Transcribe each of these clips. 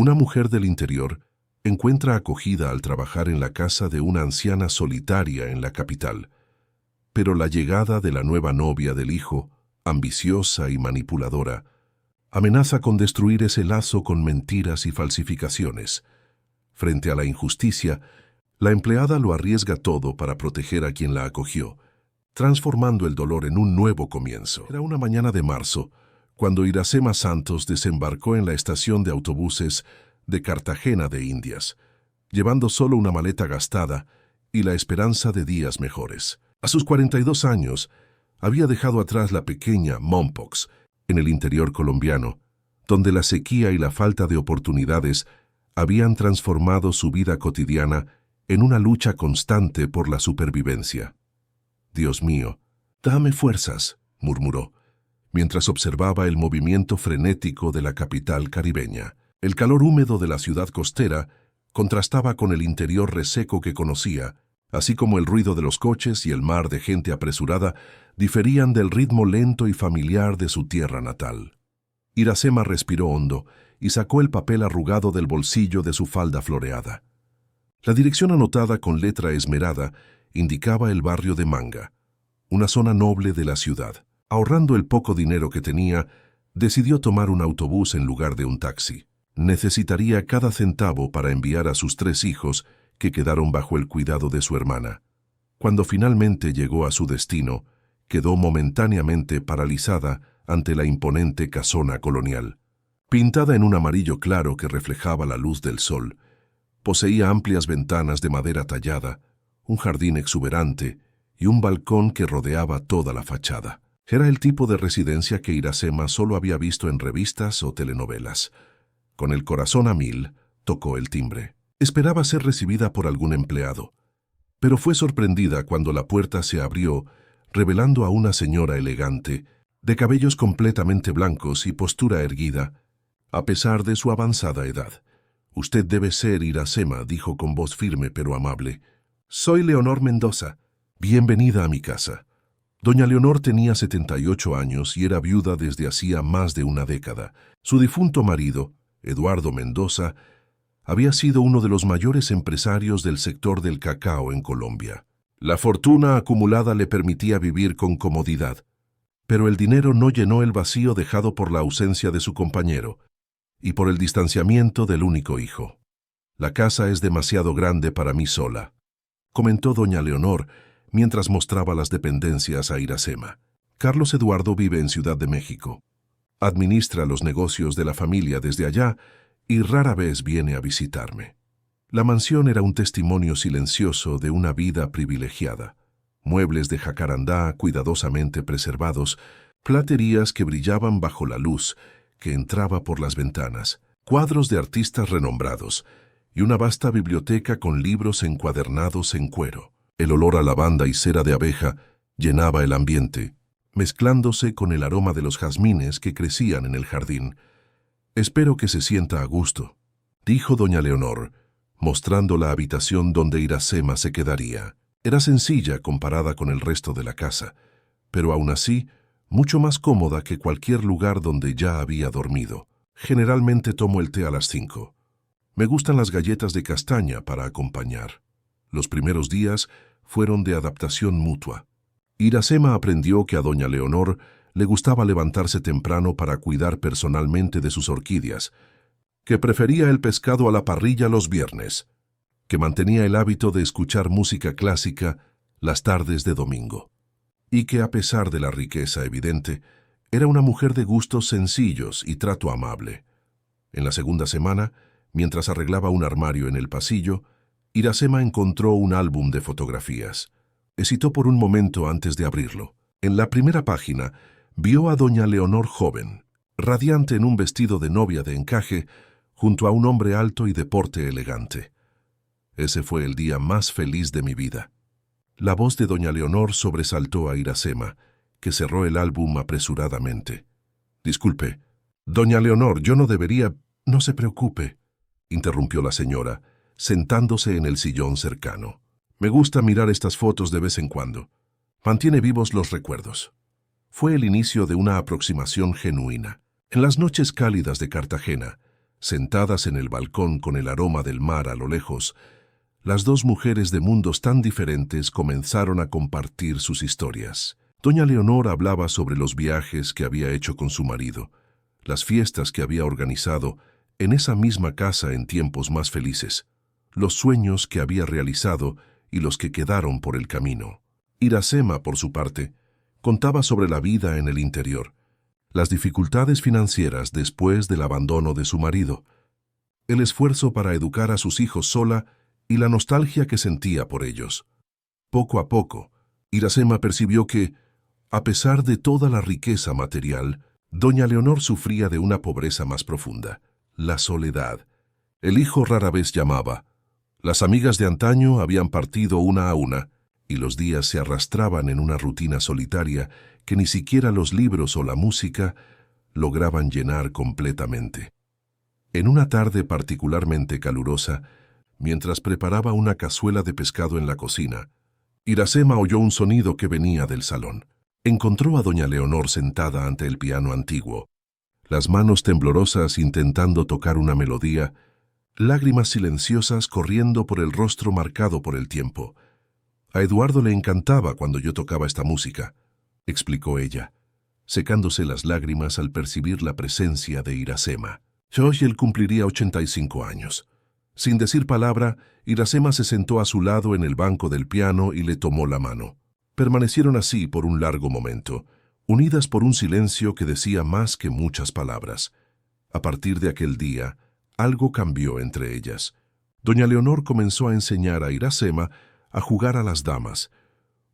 Una mujer del interior encuentra acogida al trabajar en la casa de una anciana solitaria en la capital. Pero la llegada de la nueva novia del hijo, ambiciosa y manipuladora, amenaza con destruir ese lazo con mentiras y falsificaciones. Frente a la injusticia, la empleada lo arriesga todo para proteger a quien la acogió, transformando el dolor en un nuevo comienzo. Era una mañana de marzo, cuando Iracema Santos desembarcó en la estación de autobuses de Cartagena de Indias, llevando solo una maleta gastada y la esperanza de días mejores. A sus 42 años, había dejado atrás la pequeña Mompox en el interior colombiano, donde la sequía y la falta de oportunidades habían transformado su vida cotidiana en una lucha constante por la supervivencia. «Dios mío, dame fuerzas», murmuró, mientras observaba el movimiento frenético de la capital caribeña. El calor húmedo de la ciudad costera contrastaba con el interior reseco que conocía, así como el ruido de los coches y el mar de gente apresurada diferían del ritmo lento y familiar de su tierra natal. Iracema respiró hondo y sacó el papel arrugado del bolsillo de su falda floreada. La dirección anotada con letra esmerada indicaba el barrio de Manga, una zona noble de la ciudad. Ahorrando el poco dinero que tenía, decidió tomar un autobús en lugar de un taxi. Necesitaría cada centavo para enviar a sus 3 hijos que quedaron bajo el cuidado de su hermana. Cuando finalmente llegó a su destino, quedó momentáneamente paralizada ante la imponente casona colonial. Pintada en un amarillo claro que reflejaba la luz del sol, poseía amplias ventanas de madera tallada, un jardín exuberante y un balcón que rodeaba toda la fachada. Era el tipo de residencia que Iracema solo había visto en revistas o telenovelas. Con el corazón a mil, tocó el timbre. Esperaba ser recibida por algún empleado, pero fue sorprendida cuando la puerta se abrió, revelando a una señora elegante, de cabellos completamente blancos y postura erguida, a pesar de su avanzada edad. «Usted debe ser Iracema», dijo con voz firme pero amable. «Soy Leonor Mendoza. Bienvenida a mi casa». Doña Leonor tenía 78 años y era viuda desde hacía más de una década. Su difunto marido, Eduardo Mendoza, había sido uno de los mayores empresarios del sector del cacao en Colombia. La fortuna acumulada le permitía vivir con comodidad, pero el dinero no llenó el vacío dejado por la ausencia de su compañero y por el distanciamiento del único hijo. «La casa es demasiado grande para mí sola», comentó doña Leonor, mientras mostraba las dependencias a Iracema. «Carlos Eduardo vive en Ciudad de México. Administra los negocios de la familia desde allá y rara vez viene a visitarme». La mansión era un testimonio silencioso de una vida privilegiada. Muebles de jacarandá cuidadosamente preservados, platerías que brillaban bajo la luz que entraba por las ventanas, cuadros de artistas renombrados y una vasta biblioteca con libros encuadernados en cuero. El olor a lavanda y cera de abeja llenaba el ambiente, mezclándose con el aroma de los jazmines que crecían en el jardín. «Espero que se sienta a gusto», dijo doña Leonor, mostrando la habitación donde Iracema se quedaría. Era sencilla comparada con el resto de la casa, pero aún así, mucho más cómoda que cualquier lugar donde ya había dormido. «Generalmente tomo el té a las 5. Me gustan las galletas de castaña para acompañar». Los primeros días fueron de adaptación mutua. Iracema aprendió que a doña Leonor le gustaba levantarse temprano para cuidar personalmente de sus orquídeas, que prefería el pescado a la parrilla los viernes, que mantenía el hábito de escuchar música clásica las tardes de domingo, y que a pesar de la riqueza evidente, era una mujer de gustos sencillos y trato amable. En la segunda semana, mientras arreglaba un armario en el pasillo, Iracema encontró un álbum de fotografías. Hesitó por un momento antes de abrirlo. En la primera página, vio a doña Leonor joven, radiante en un vestido de novia de encaje, junto a un hombre alto y de porte elegante. «Ese fue el día más feliz de mi vida». La voz de doña Leonor sobresaltó a Iracema, que cerró el álbum apresuradamente. «Disculpe, doña Leonor, yo no debería...» «No se preocupe», interrumpió la señora, sentándose en el sillón cercano. «Me gusta mirar estas fotos de vez en cuando. Mantiene vivos los recuerdos». Fue el inicio de una aproximación genuina. En las noches cálidas de Cartagena, Sentadas en el balcón con el aroma del mar a lo lejos, las dos mujeres de mundos tan diferentes comenzaron a compartir sus historias. Doña Leonor hablaba sobre los viajes que había hecho con su marido, las fiestas que había organizado en esa misma casa en tiempos más felices, los sueños que había realizado y los que quedaron por el camino. Iracema, por su parte, contaba sobre la vida en el interior, las dificultades financieras después del abandono de su marido, el esfuerzo para educar a sus hijos sola y la nostalgia que sentía por ellos. Poco a poco, Iracema percibió que, a pesar de toda la riqueza material, doña Leonor sufría de una pobreza más profunda, la soledad. El hijo rara vez llamaba. Las amigas de antaño habían partido una a una, y los días se arrastraban en una rutina solitaria que ni siquiera los libros o la música lograban llenar completamente. En una tarde particularmente calurosa, mientras preparaba una cazuela de pescado en la cocina, Iracema oyó un sonido que venía del salón. Encontró a doña Leonor sentada ante el piano antiguo, las manos temblorosas intentando tocar una melodía, lágrimas silenciosas corriendo por el rostro marcado por el tiempo. A Eduardo le encantaba cuando yo tocaba esta música, explicó ella, secándose las lágrimas al percibir la presencia de Iracema. Hoy él cumpliría 85 años. Sin decir palabra, Iracema se sentó a su lado en el banco del piano y le tomó la mano. Permanecieron así por un largo momento, unidas por un silencio que decía más que muchas palabras. A partir de aquel día, algo cambió entre ellas. Doña Leonor comenzó a enseñar a Iracema a jugar a las damas,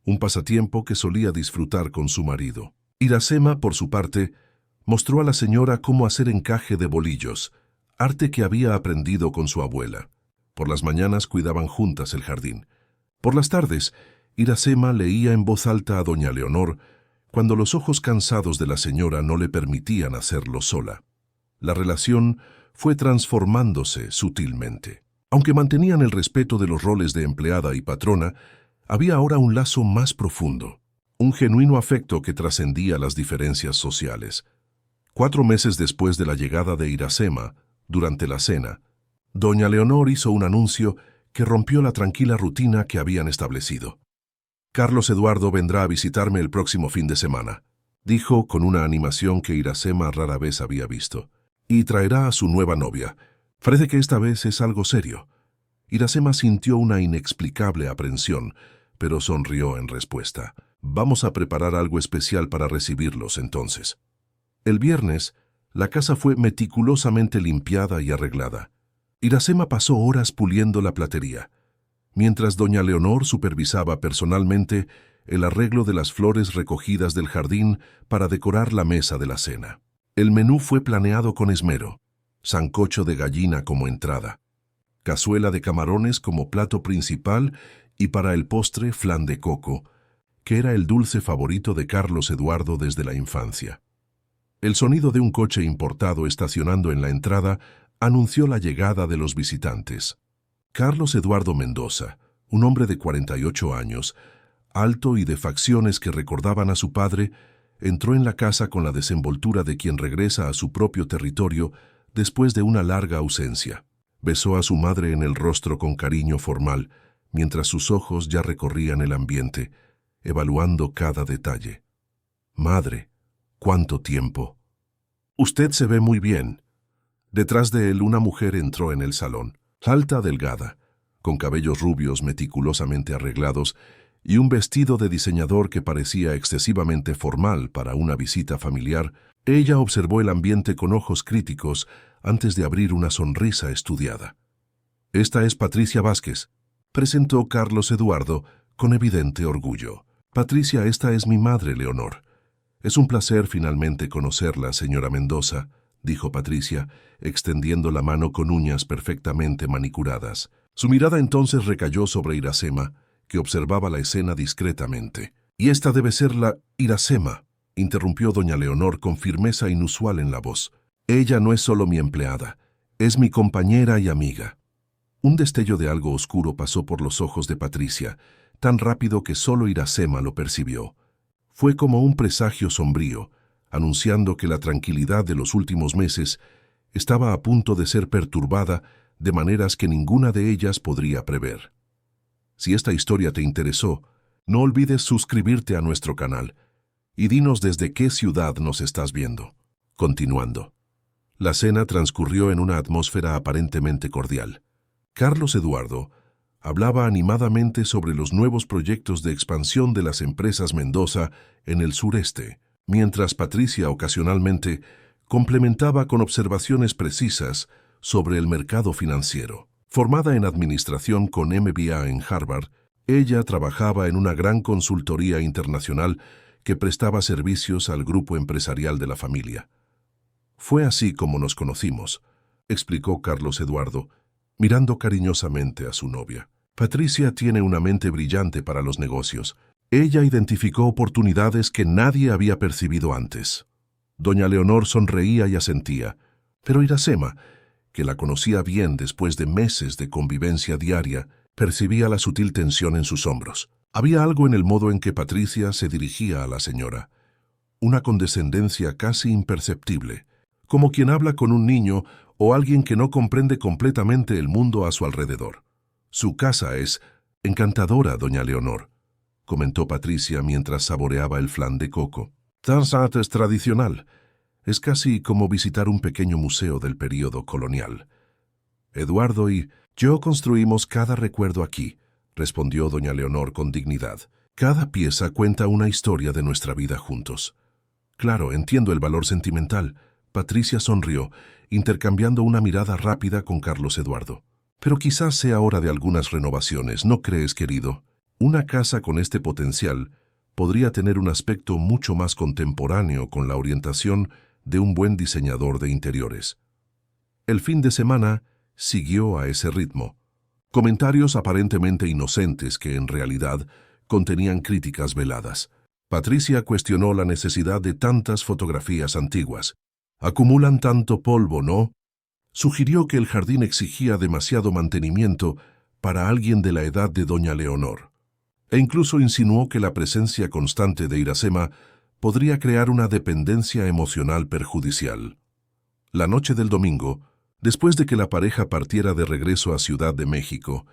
un pasatiempo que solía disfrutar con su marido. Iracema, por su parte, mostró a la señora cómo hacer encaje de bolillos, arte que había aprendido con su abuela. Por las mañanas cuidaban juntas el jardín. Por las tardes, Iracema leía en voz alta a doña Leonor cuando los ojos cansados de la señora no le permitían hacerlo sola. La relación fue transformándose sutilmente. Aunque mantenían el respeto de los roles de empleada y patrona, había ahora un lazo más profundo, un genuino afecto que trascendía las diferencias sociales. 4 meses después de la llegada de Iracema, durante la cena, doña Leonor hizo un anuncio que rompió la tranquila rutina que habían establecido. «Carlos Eduardo vendrá a visitarme el próximo fin de semana», dijo con una animación que Iracema rara vez había visto, «y traerá a su nueva novia. Parece que esta vez es algo serio». Iracema sintió una inexplicable aprensión, pero sonrió en respuesta. «Vamos a preparar algo especial para recibirlos entonces». El viernes, la casa fue meticulosamente limpiada y arreglada. Iracema pasó horas puliendo la platería, mientras doña Leonor supervisaba personalmente el arreglo de las flores recogidas del jardín para decorar la mesa de la cena. El menú fue planeado con esmero: sancocho de gallina como entrada, cazuela de camarones como plato principal y para el postre flan de coco, que era el dulce favorito de Carlos Eduardo desde la infancia. El sonido de un coche importado estacionando en la entrada anunció la llegada de los visitantes. Carlos Eduardo Mendoza, un hombre de 48 años, alto y de facciones que recordaban a su padre, entró en la casa con la desenvoltura de quien regresa a su propio territorio después de una larga ausencia. Besó a su madre en el rostro con cariño formal, mientras sus ojos ya recorrían el ambiente, evaluando cada detalle. «Madre, ¿cuánto tiempo?» «Usted se ve muy bien». Detrás de él una mujer entró en el salón, alta, delgada, con cabellos rubios meticulosamente arreglados y un vestido de diseñador que parecía excesivamente formal para una visita familiar. Ella observó el ambiente con ojos críticos antes de abrir una sonrisa estudiada. «Esta es Patricia Vázquez», presentó Carlos Eduardo con evidente orgullo. «Patricia, esta es mi madre, Leonor». «Es un placer finalmente conocerla, señora Mendoza», dijo Patricia, extendiendo la mano con uñas perfectamente manicuradas. Su mirada entonces recayó sobre Iracema, que observaba la escena discretamente. «Y esta debe ser la Iracema», interrumpió doña Leonor con firmeza inusual en la voz. «Ella no es solo mi empleada, es mi compañera y amiga». Un destello de algo oscuro pasó por los ojos de Patricia, tan rápido que solo Iracema lo percibió. Fue como un presagio sombrío, anunciando que la tranquilidad de los últimos meses estaba a punto de ser perturbada de maneras que ninguna de ellas podría prever. Si esta historia te interesó, no olvides suscribirte a nuestro canal y dinos desde qué ciudad nos estás viendo. Continuando. La cena transcurrió en una atmósfera aparentemente cordial. Carlos Eduardo hablaba animadamente sobre los nuevos proyectos de expansión de las empresas Mendoza en el sureste, mientras Patricia ocasionalmente complementaba con observaciones precisas sobre el mercado financiero. Formada en administración con MBA en Harvard, ella trabajaba en una gran consultoría internacional que prestaba servicios al grupo empresarial de la familia. Fue así como nos conocimos, explicó Carlos Eduardo, mirando cariñosamente a su novia. Patricia tiene una mente brillante para los negocios. Ella identificó oportunidades que nadie había percibido antes. Doña Leonor sonreía y asentía, pero Iracema, que la conocía bien después de meses de convivencia diaria, percibía la sutil tensión en sus hombros. Había algo en el modo en que Patricia se dirigía a la señora, una condescendencia casi imperceptible, como quien habla con un niño o alguien que no comprende completamente el mundo a su alrededor. Su casa es encantadora, doña Leonor, comentó Patricia mientras saboreaba el flan de coco. Tarsat es tradicional. Es casi como visitar un pequeño museo del período colonial. Eduardo y yo construimos cada recuerdo aquí, respondió doña Leonor con dignidad. Cada pieza cuenta una historia de nuestra vida juntos. Claro, entiendo el valor sentimental. Patricia sonrió, intercambiando una mirada rápida con Carlos Eduardo. Pero quizás sea hora de algunas renovaciones, ¿no crees, querido? Una casa con este potencial podría tener un aspecto mucho más contemporáneo con la orientación de un buen diseñador de interiores. El fin de semana siguió a ese ritmo. Comentarios aparentemente inocentes que en realidad contenían críticas veladas. Patricia cuestionó la necesidad de tantas fotografías antiguas. Acumulan tanto polvo, ¿no? Sugirió que el jardín exigía demasiado mantenimiento para alguien de la edad de doña Leonor. E incluso insinuó que la presencia constante de Iracema podría crear una dependencia emocional perjudicial. La noche del domingo, después de que la pareja partiera de regreso a Ciudad de México,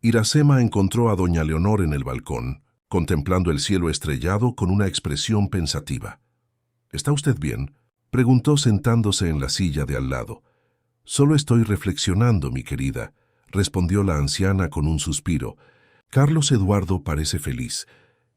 Iracema encontró a doña Leonor en el balcón, contemplando el cielo estrellado con una expresión pensativa. ¿Está usted bien?, preguntó sentándose en la silla de al lado. Solo estoy reflexionando, mi querida, respondió la anciana con un suspiro. Carlos Eduardo parece feliz,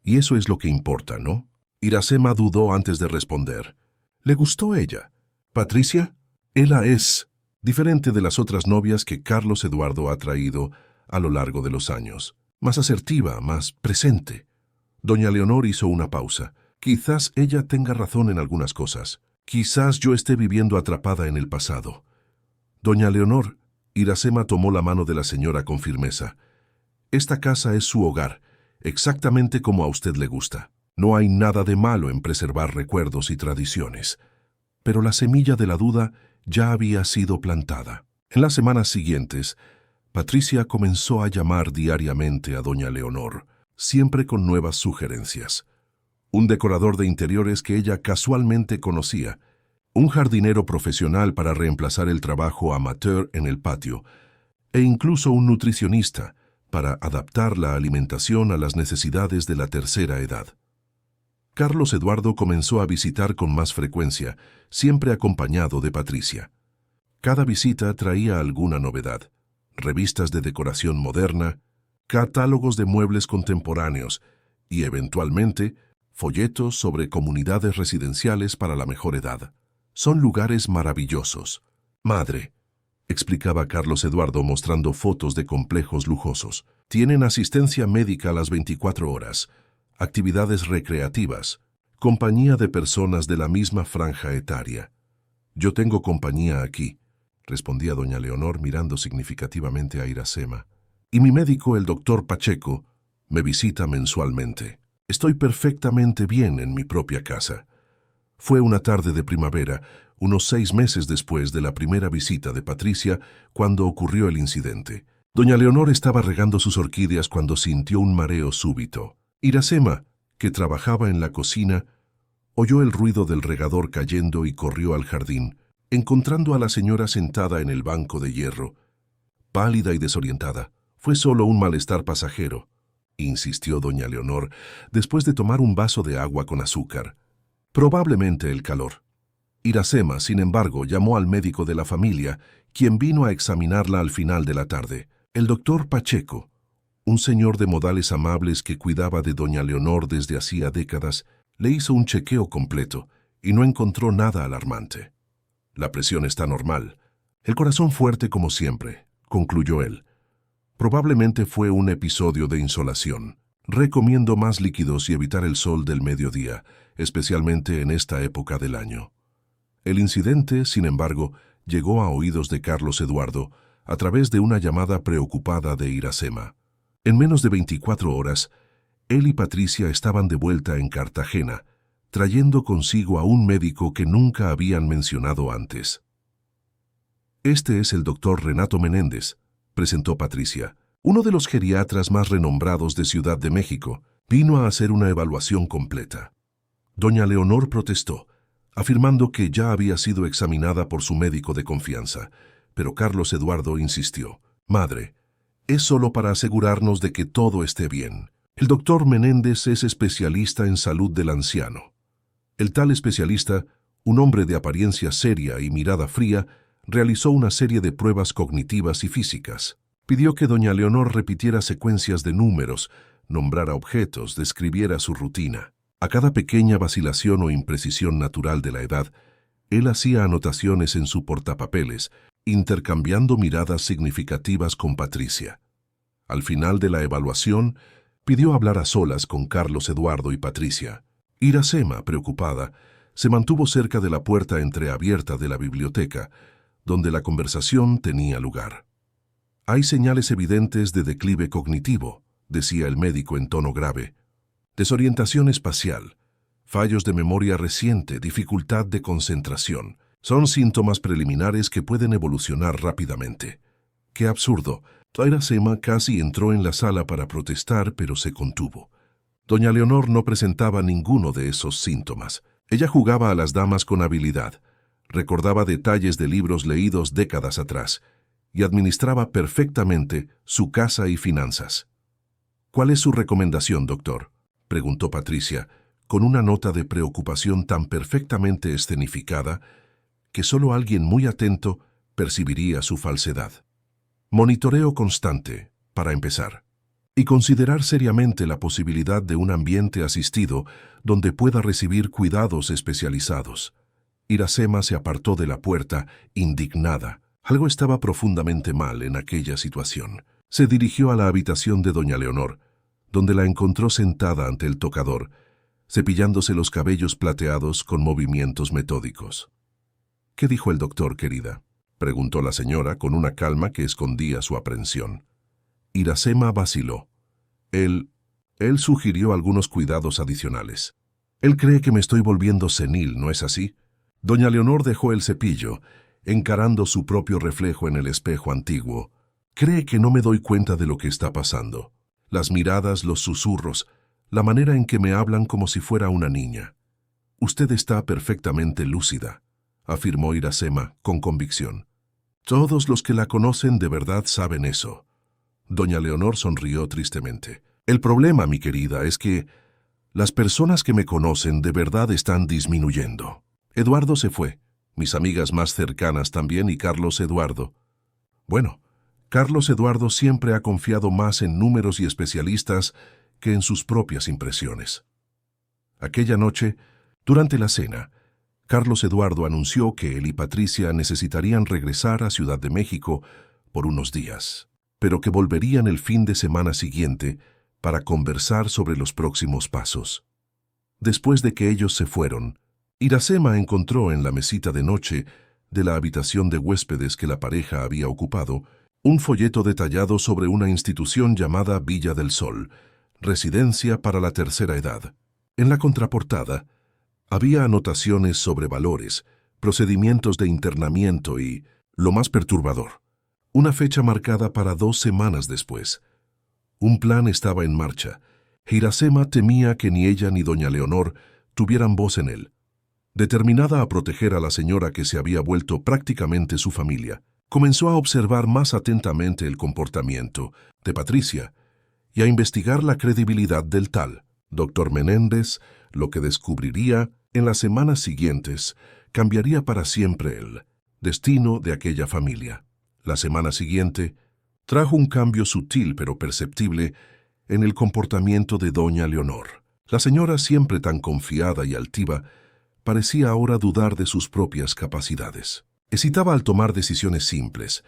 y eso es lo que importa, ¿no? Iracema dudó antes de responder. ¿Le gustó ella? ¿Patricia? Ella es diferente de las otras novias que Carlos Eduardo ha traído a lo largo de los años. Más asertiva, más presente. Doña Leonor hizo una pausa. Quizás ella tenga razón en algunas cosas. Quizás yo esté viviendo atrapada en el pasado. Doña Leonor, Iracema tomó la mano de la señora con firmeza. Esta casa es su hogar, exactamente como a usted le gusta. No hay nada de malo en preservar recuerdos y tradiciones. Pero la semilla de la duda ya había sido plantada. En las semanas siguientes, Patricia comenzó a llamar diariamente a doña Leonor, siempre con nuevas sugerencias. Un decorador de interiores que ella casualmente conocía, un jardinero profesional para reemplazar el trabajo amateur en el patio, e incluso un nutricionista para adaptar la alimentación a las necesidades de la tercera edad. Carlos Eduardo comenzó a visitar con más frecuencia, siempre acompañado de Patricia. Cada visita traía alguna novedad: revistas de decoración moderna, catálogos de muebles contemporáneos y, eventualmente, folletos sobre comunidades residenciales para la mejor edad. Son lugares maravillosos. Madre, explicaba Carlos Eduardo mostrando fotos de complejos lujosos. Tienen asistencia médica a las 24 horas, actividades recreativas, compañía de personas de la misma franja etaria. Yo tengo compañía aquí, respondía doña Leonor mirando significativamente a Iracema. Y mi médico, el doctor Pacheco, me visita mensualmente. Estoy perfectamente bien en mi propia casa. Fue una tarde de primavera, unos 6 meses después de la primera visita de Patricia, cuando ocurrió el incidente. Doña Leonor estaba regando sus orquídeas cuando sintió un mareo súbito. Iracema, que trabajaba en la cocina, oyó el ruido del regador cayendo y corrió al jardín, encontrando a la señora sentada en el banco de hierro, pálida y desorientada. Fue solo un malestar pasajero, insistió doña Leonor, después de tomar un vaso de agua con azúcar. Probablemente el calor. Iracema, sin embargo, llamó al médico de la familia, quien vino a examinarla al final de la tarde. El doctor Pacheco, un señor de modales amables que cuidaba de doña Leonor desde hacía décadas, le hizo un chequeo completo y no encontró nada alarmante. La presión está normal. El corazón fuerte como siempre, concluyó él. Probablemente fue un episodio de insolación. Recomiendo más líquidos y evitar el sol del mediodía, especialmente en esta época del año. El incidente, sin embargo, llegó a oídos de Carlos Eduardo a través de una llamada preocupada de Iracema. En menos de 24 horas, él y Patricia estaban de vuelta en Cartagena, trayendo consigo a un médico que nunca habían mencionado antes. Este es el doctor Renato Menéndez, presentó Patricia, uno de los geriatras más renombrados de Ciudad de México. Vino a hacer una evaluación completa. Doña Leonor protestó, afirmando que ya había sido examinada por su médico de confianza, pero Carlos Eduardo insistió. Madre, es solo para asegurarnos de que todo esté bien. El doctor Menéndez es especialista en salud del anciano. El tal especialista, un hombre de apariencia seria y mirada fría, realizó una serie de pruebas cognitivas y físicas. Pidió que doña Leonor repitiera secuencias de números, nombrara objetos, describiera su rutina. A cada pequeña vacilación o imprecisión natural de la edad, él hacía anotaciones en su portapapeles, intercambiando miradas significativas con Patricia. Al final de la evaluación, pidió hablar a solas con Carlos Eduardo y Patricia. Iracema, preocupada, se mantuvo cerca de la puerta entreabierta de la biblioteca, donde la conversación tenía lugar. Hay señales evidentes de declive cognitivo, decía el médico en tono grave. Desorientación espacial, fallos de memoria reciente, dificultad de concentración. Son síntomas preliminares que pueden evolucionar rápidamente. ¡Qué absurdo! Iracema casi entró en la sala para protestar, pero se contuvo. Doña Leonor no presentaba ninguno de esos síntomas. Ella jugaba a las damas con habilidad, recordaba detalles de libros leídos décadas atrás y administraba perfectamente su casa y finanzas. ¿Cuál es su recomendación, doctor?, preguntó Patricia, con una nota de preocupación tan perfectamente escenificada que solo alguien muy atento percibiría su falsedad. Monitoreo constante, para empezar, y considerar seriamente la posibilidad de un ambiente asistido donde pueda recibir cuidados especializados. Iracema se apartó de la puerta, indignada. Algo estaba profundamente mal en aquella situación. Se dirigió a la habitación de doña Leonor, donde la encontró sentada ante el tocador, cepillándose los cabellos plateados con movimientos metódicos. «¿Qué dijo el doctor, querida?», preguntó la señora con una calma que escondía su aprensión. Iracema vaciló. Él sugirió algunos cuidados adicionales. «Él cree que me estoy volviendo senil, ¿no es así?». Doña Leonor dejó el cepillo, encarando su propio reflejo en el espejo antiguo. «Cree que no me doy cuenta de lo que está pasando. Las miradas, los susurros, la manera en que me hablan como si fuera una niña. Usted está perfectamente lúcida», afirmó Iracema con convicción. «Todos los que la conocen de verdad saben eso». Doña Leonor sonrió tristemente. «El problema, mi querida, es que las personas que me conocen de verdad están disminuyendo. Eduardo se fue, mis amigas más cercanas también y Carlos Eduardo. Bueno, Carlos Eduardo siempre ha confiado más en números y especialistas que en sus propias impresiones». Aquella noche, durante la cena, Carlos Eduardo anunció que él y Patricia necesitarían regresar a Ciudad de México por unos días, pero que volverían el fin de semana siguiente para conversar sobre los próximos pasos. Después de que ellos se fueron, Iracema encontró en la mesita de noche de la habitación de huéspedes que la pareja había ocupado un folleto detallado sobre una institución llamada Villa del Sol, residencia para la tercera edad. En la contraportada había anotaciones sobre valores, procedimientos de internamiento y, lo más perturbador, una fecha marcada para 2 semanas después. Un plan estaba en marcha. Iracema temía que ni ella ni doña Leonor tuvieran voz en él. Determinada a proteger a la señora que se había vuelto prácticamente su familia, comenzó a observar más atentamente el comportamiento de Patricia y a investigar la credibilidad del tal doctor Menéndez. Lo que descubriría en las semanas siguientes cambiaría para siempre el destino de aquella familia. La semana siguiente trajo un cambio sutil pero perceptible en el comportamiento de doña Leonor. La señora, siempre tan confiada y altiva, parecía ahora dudar de sus propias capacidades. Hesitaba al tomar decisiones simples,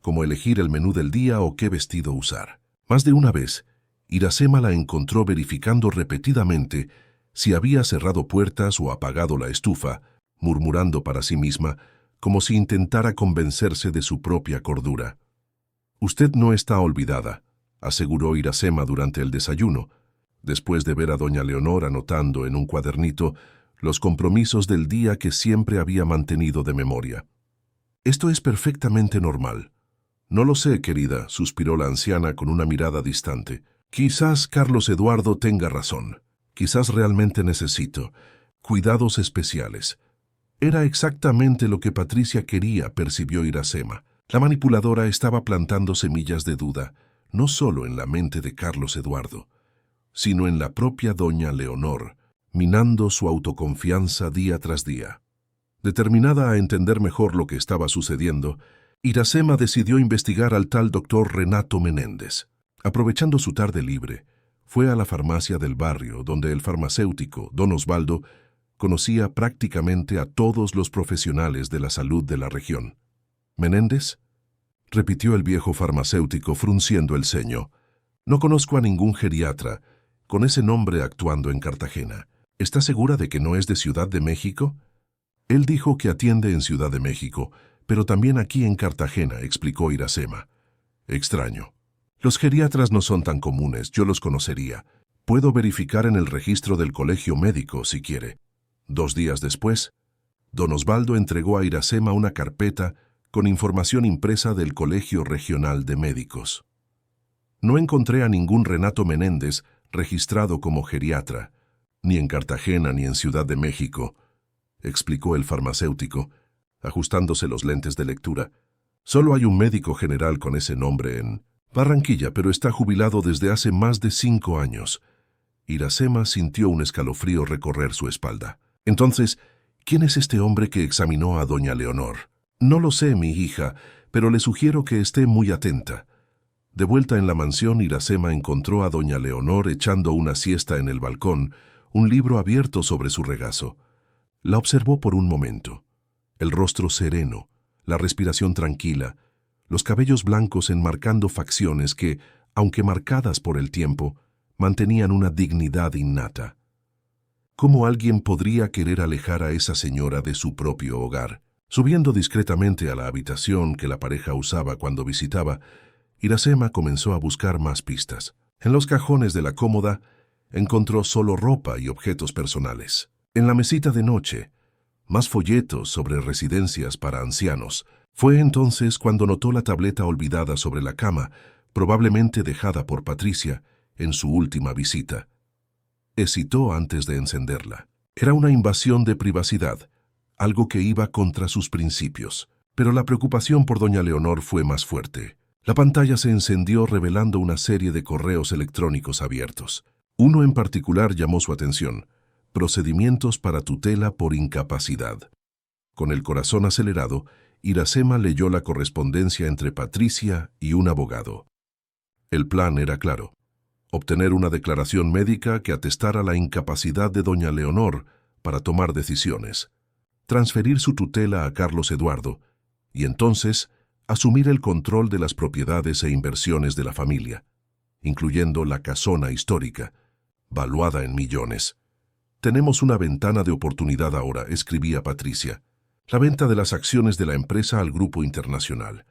como elegir el menú del día o qué vestido usar. Más de una vez, Iracema la encontró verificando repetidamente si había cerrado puertas o apagado la estufa, murmurando para sí misma, como si intentara convencerse de su propia cordura. «Usted no está olvidada», aseguró Iracema durante el desayuno, después de ver a doña Leonor anotando en un cuadernito los compromisos del día que siempre había mantenido de memoria. «Esto es perfectamente normal». «No lo sé, querida», suspiró la anciana con una mirada distante. «Quizás Carlos Eduardo tenga razón. Quizás realmente necesito cuidados especiales». Era exactamente lo que Patricia quería, percibió Iracema. La manipuladora estaba plantando semillas de duda, no solo en la mente de Carlos Eduardo, sino en la propia doña Leonor, minando su autoconfianza día tras día. Determinada a entender mejor lo que estaba sucediendo, Iracema decidió investigar al tal doctor Renato Menéndez. Aprovechando su tarde libre, fue a la farmacia del barrio, donde el farmacéutico, don Osvaldo, conocía prácticamente a todos los profesionales de la salud de la región. «¿Menéndez?», repitió el viejo farmacéutico frunciendo el ceño. «No conozco a ningún geriatra con ese nombre actuando en Cartagena. ¿Está segura de que no es de Ciudad de México?» «Él dijo que atiende en Ciudad de México, pero también aquí en Cartagena», explicó Iracema. «Extraño. Los geriatras no son tan comunes, yo los conocería. Puedo verificar en el registro del colegio médico, si quiere». 2 días después, don Osvaldo entregó a Iracema una carpeta con información impresa del Colegio Regional de Médicos. «No encontré a ningún Renato Menéndez registrado como geriatra, ni en Cartagena ni en Ciudad de México», explicó el farmacéutico, ajustándose los lentes de lectura. «Solo hay un médico general con ese nombre en Barranquilla, pero está jubilado desde hace más de 5 años». Iracema sintió un escalofrío recorrer su espalda. «Entonces, ¿quién es este hombre que examinó a doña Leonor?» «No lo sé, mi hija, pero le sugiero que esté muy atenta». De vuelta en la mansión, Iracema encontró a doña Leonor echando una siesta en el balcón, un libro abierto sobre su regazo. La observó por un momento. El rostro sereno, la respiración tranquila, los cabellos blancos enmarcando facciones que, aunque marcadas por el tiempo, mantenían una dignidad innata. ¿Cómo alguien podría querer alejar a esa señora de su propio hogar? Subiendo discretamente a la habitación que la pareja usaba cuando visitaba, Iracema comenzó a buscar más pistas. En los cajones de la cómoda encontró solo ropa y objetos personales. En la mesita de noche, más folletos sobre residencias para ancianos. Fue entonces cuando notó la tableta olvidada sobre la cama, probablemente dejada por Patricia en su última visita. Hesitó antes de encenderla. Era una invasión de privacidad, algo que iba contra sus principios. Pero la preocupación por doña Leonor fue más fuerte. La pantalla se encendió revelando una serie de correos electrónicos abiertos. Uno en particular llamó su atención: procedimientos para tutela por incapacidad. Con el corazón acelerado, Iracema leyó la correspondencia entre Patricia y un abogado. El plan era claro: obtener una declaración médica que atestara la incapacidad de doña Leonor para tomar decisiones, transferir su tutela a Carlos Eduardo y entonces asumir el control de las propiedades e inversiones de la familia, incluyendo la casona histórica, valuada en millones. «Tenemos una ventana de oportunidad ahora», escribía Patricia. «La venta de las acciones de la empresa al grupo internacional.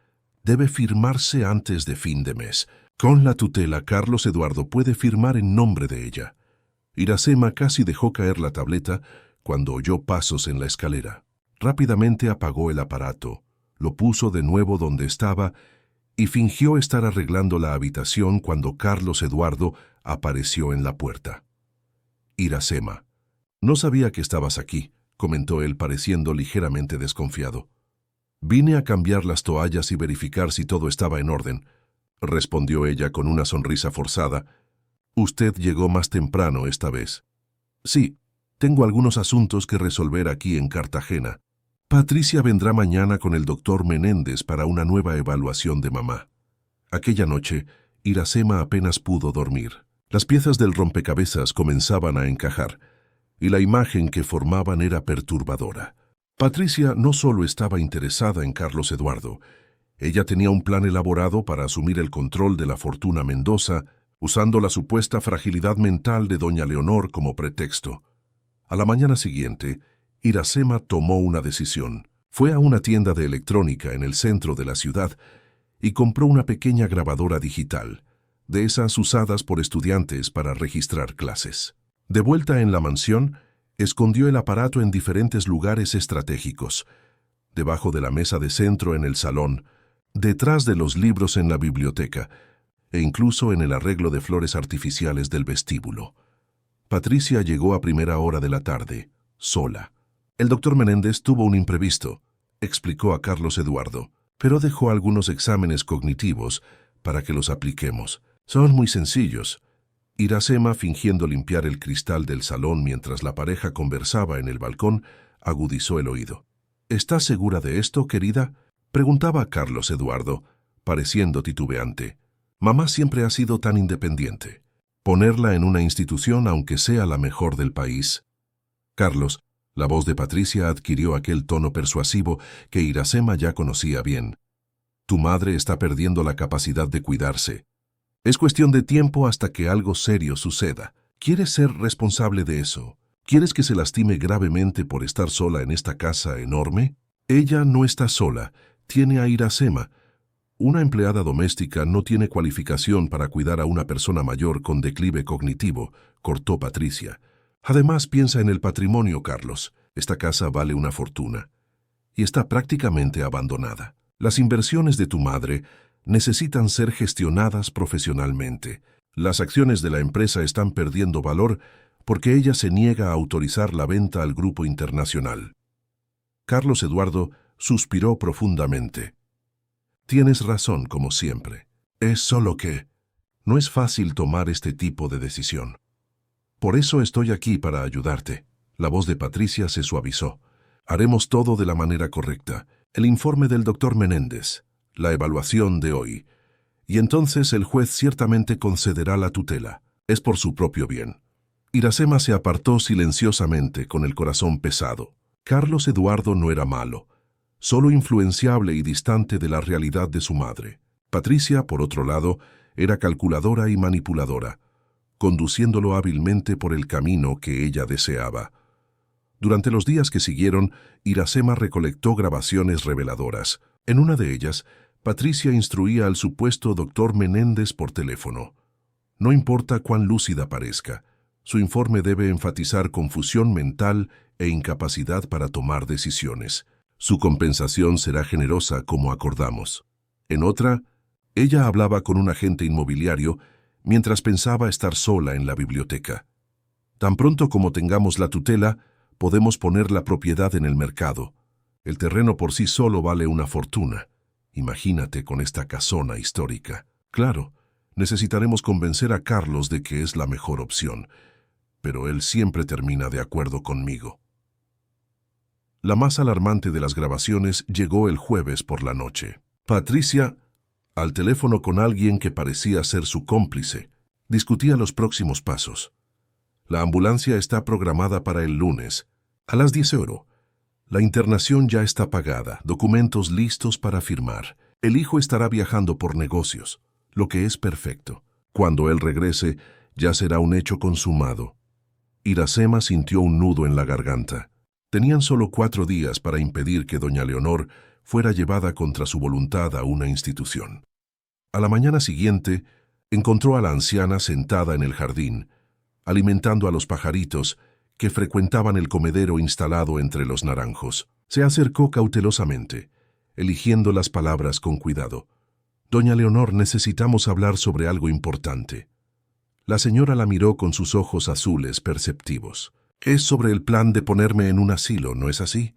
Debe firmarse antes de fin de mes. Con la tutela, Carlos Eduardo puede firmar en nombre de ella». Iracema casi dejó caer la tableta cuando oyó pasos en la escalera. Rápidamente apagó el aparato, lo puso de nuevo donde estaba y fingió estar arreglando la habitación cuando Carlos Eduardo apareció en la puerta. «Iracema, no sabía que estabas aquí», comentó él pareciendo ligeramente desconfiado. Vine a cambiar las toallas y verificar si todo estaba en orden, respondió ella con una sonrisa forzada. Usted llegó más temprano esta vez. Sí, tengo algunos asuntos que resolver aquí en Cartagena. Patricia vendrá mañana con el doctor Menéndez para una nueva evaluación de mamá. Aquella noche, Iracema apenas pudo dormir. Las piezas del rompecabezas comenzaban a encajar, y la imagen que formaban era perturbadora. Patricia no solo estaba interesada en Carlos Eduardo, ella tenía un plan elaborado para asumir el control de la fortuna Mendoza, usando la supuesta fragilidad mental de doña Leonor como pretexto. A la mañana siguiente, Iracema tomó una decisión. Fue a una tienda de electrónica en el centro de la ciudad y compró una pequeña grabadora digital, de esas usadas por estudiantes para registrar clases. De vuelta en la mansión, escondió el aparato en diferentes lugares estratégicos, debajo de la mesa de centro en el salón, detrás de los libros en la biblioteca, e incluso en el arreglo de flores artificiales del vestíbulo. Patricia llegó a primera hora de la tarde, sola. El doctor Menéndez tuvo un imprevisto, explicó a Carlos Eduardo, pero dejó algunos exámenes cognitivos para que los apliquemos. Son muy sencillos. Iracema, fingiendo limpiar el cristal del salón mientras la pareja conversaba en el balcón, agudizó el oído. ¿Estás segura de esto, querida?, preguntaba a Carlos Eduardo, pareciendo titubeante. Mamá siempre ha sido tan independiente. Ponerla en una institución aunque sea la mejor del país. Carlos, la voz de Patricia adquirió aquel tono persuasivo que Iracema ya conocía bien. Tu madre está perdiendo la capacidad de cuidarse. Es cuestión de tiempo hasta que algo serio suceda. ¿Quieres ser responsable de eso? ¿Quieres que se lastime gravemente por estar sola en esta casa enorme? Ella no está sola, tiene a Iracema. Una empleada doméstica no tiene cualificación para cuidar a una persona mayor con declive cognitivo, cortó Patricia. Además, piensa en el patrimonio, Carlos. Esta casa vale una fortuna. Y está prácticamente abandonada. Las inversiones de tu madre necesitan ser gestionadas profesionalmente. Las acciones de la empresa están perdiendo valor porque ella se niega a autorizar la venta al grupo internacional. Carlos Eduardo suspiró profundamente. Tienes razón, como siempre. Es solo que no es fácil tomar este tipo de decisión. Por eso estoy aquí para ayudarte. La voz de Patricia se suavizó. Haremos todo de la manera correcta. El informe del doctor Menéndez, la evaluación de hoy. Y entonces el juez ciertamente concederá la tutela. Es por su propio bien. Iracema se apartó silenciosamente con el corazón pesado. Carlos Eduardo no era malo, solo influenciable y distante de la realidad de su madre. Patricia, por otro lado, era calculadora y manipuladora, conduciéndolo hábilmente por el camino que ella deseaba. Durante los días que siguieron, Iracema recolectó grabaciones reveladoras. En una de ellas, Patricia instruía al supuesto doctor Menéndez por teléfono. No importa cuán lúcida parezca, su informe debe enfatizar confusión mental e incapacidad para tomar decisiones. Su compensación será generosa como acordamos. En otra, ella hablaba con un agente inmobiliario mientras pensaba estar sola en la biblioteca. Tan pronto como tengamos la tutela, podemos poner la propiedad en el mercado. El terreno por sí solo vale una fortuna. Imagínate con esta casona histórica. Claro, necesitaremos convencer a Carlos de que es la mejor opción, pero él siempre termina de acuerdo conmigo. La más alarmante de las grabaciones llegó el jueves por la noche. Patricia, al teléfono con alguien que parecía ser su cómplice, discutía los próximos pasos. La ambulancia está programada para el lunes, a las 10 horas. La internación ya está pagada, documentos listos para firmar. El hijo estará viajando por negocios, lo que es perfecto. Cuando él regrese, ya será un hecho consumado. Iracema sintió un nudo en la garganta. Tenían solo 4 días para impedir que doña Leonor fuera llevada contra su voluntad a una institución. A la mañana siguiente, encontró a la anciana sentada en el jardín, alimentando a los pajaritos que frecuentaban el comedero instalado entre los naranjos. Se acercó cautelosamente, eligiendo las palabras con cuidado. Doña Leonor, necesitamos hablar sobre algo importante. La señora la miró con sus ojos azules perceptivos. Es sobre el plan de ponerme en un asilo, ¿no es así?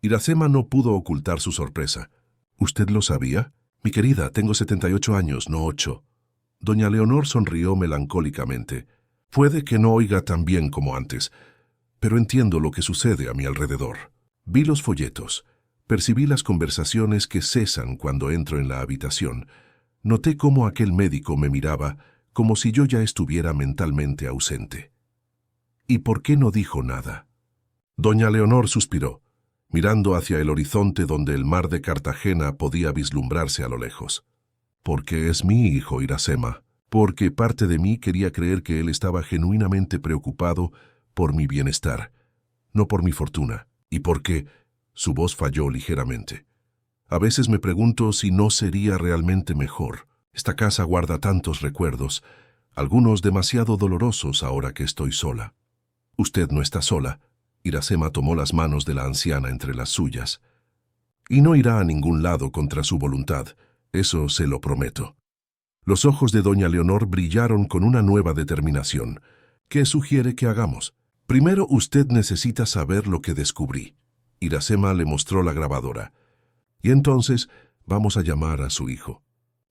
Iracema no pudo ocultar su sorpresa. ¿Usted lo sabía? Mi querida, tengo 78 años, no 8. Doña Leonor sonrió melancólicamente. Puede que no oiga tan bien como antes, pero entiendo lo que sucede a mi alrededor. Vi los folletos, percibí las conversaciones que cesan cuando entro en la habitación. Noté cómo aquel médico me miraba como si yo ya estuviera mentalmente ausente. ¿Y por qué no dijo nada? Doña Leonor suspiró, mirando hacia el horizonte donde el mar de Cartagena podía vislumbrarse a lo lejos. Porque es mi hijo, Iracema, porque parte de mí quería creer que él estaba genuinamente preocupado por mi bienestar, no por mi fortuna, y porque su voz falló ligeramente. A veces me pregunto si no sería realmente mejor. Esta casa guarda tantos recuerdos, algunos demasiado dolorosos ahora que estoy sola. Usted no está sola. Iracema tomó las manos de la anciana entre las suyas. Y no irá a ningún lado contra su voluntad, eso se lo prometo. Los ojos de doña Leonor brillaron con una nueva determinación. ¿Qué sugiere que hagamos? Primero usted necesita saber lo que descubrí. Iracema le mostró la grabadora. Y entonces vamos a llamar a su hijo.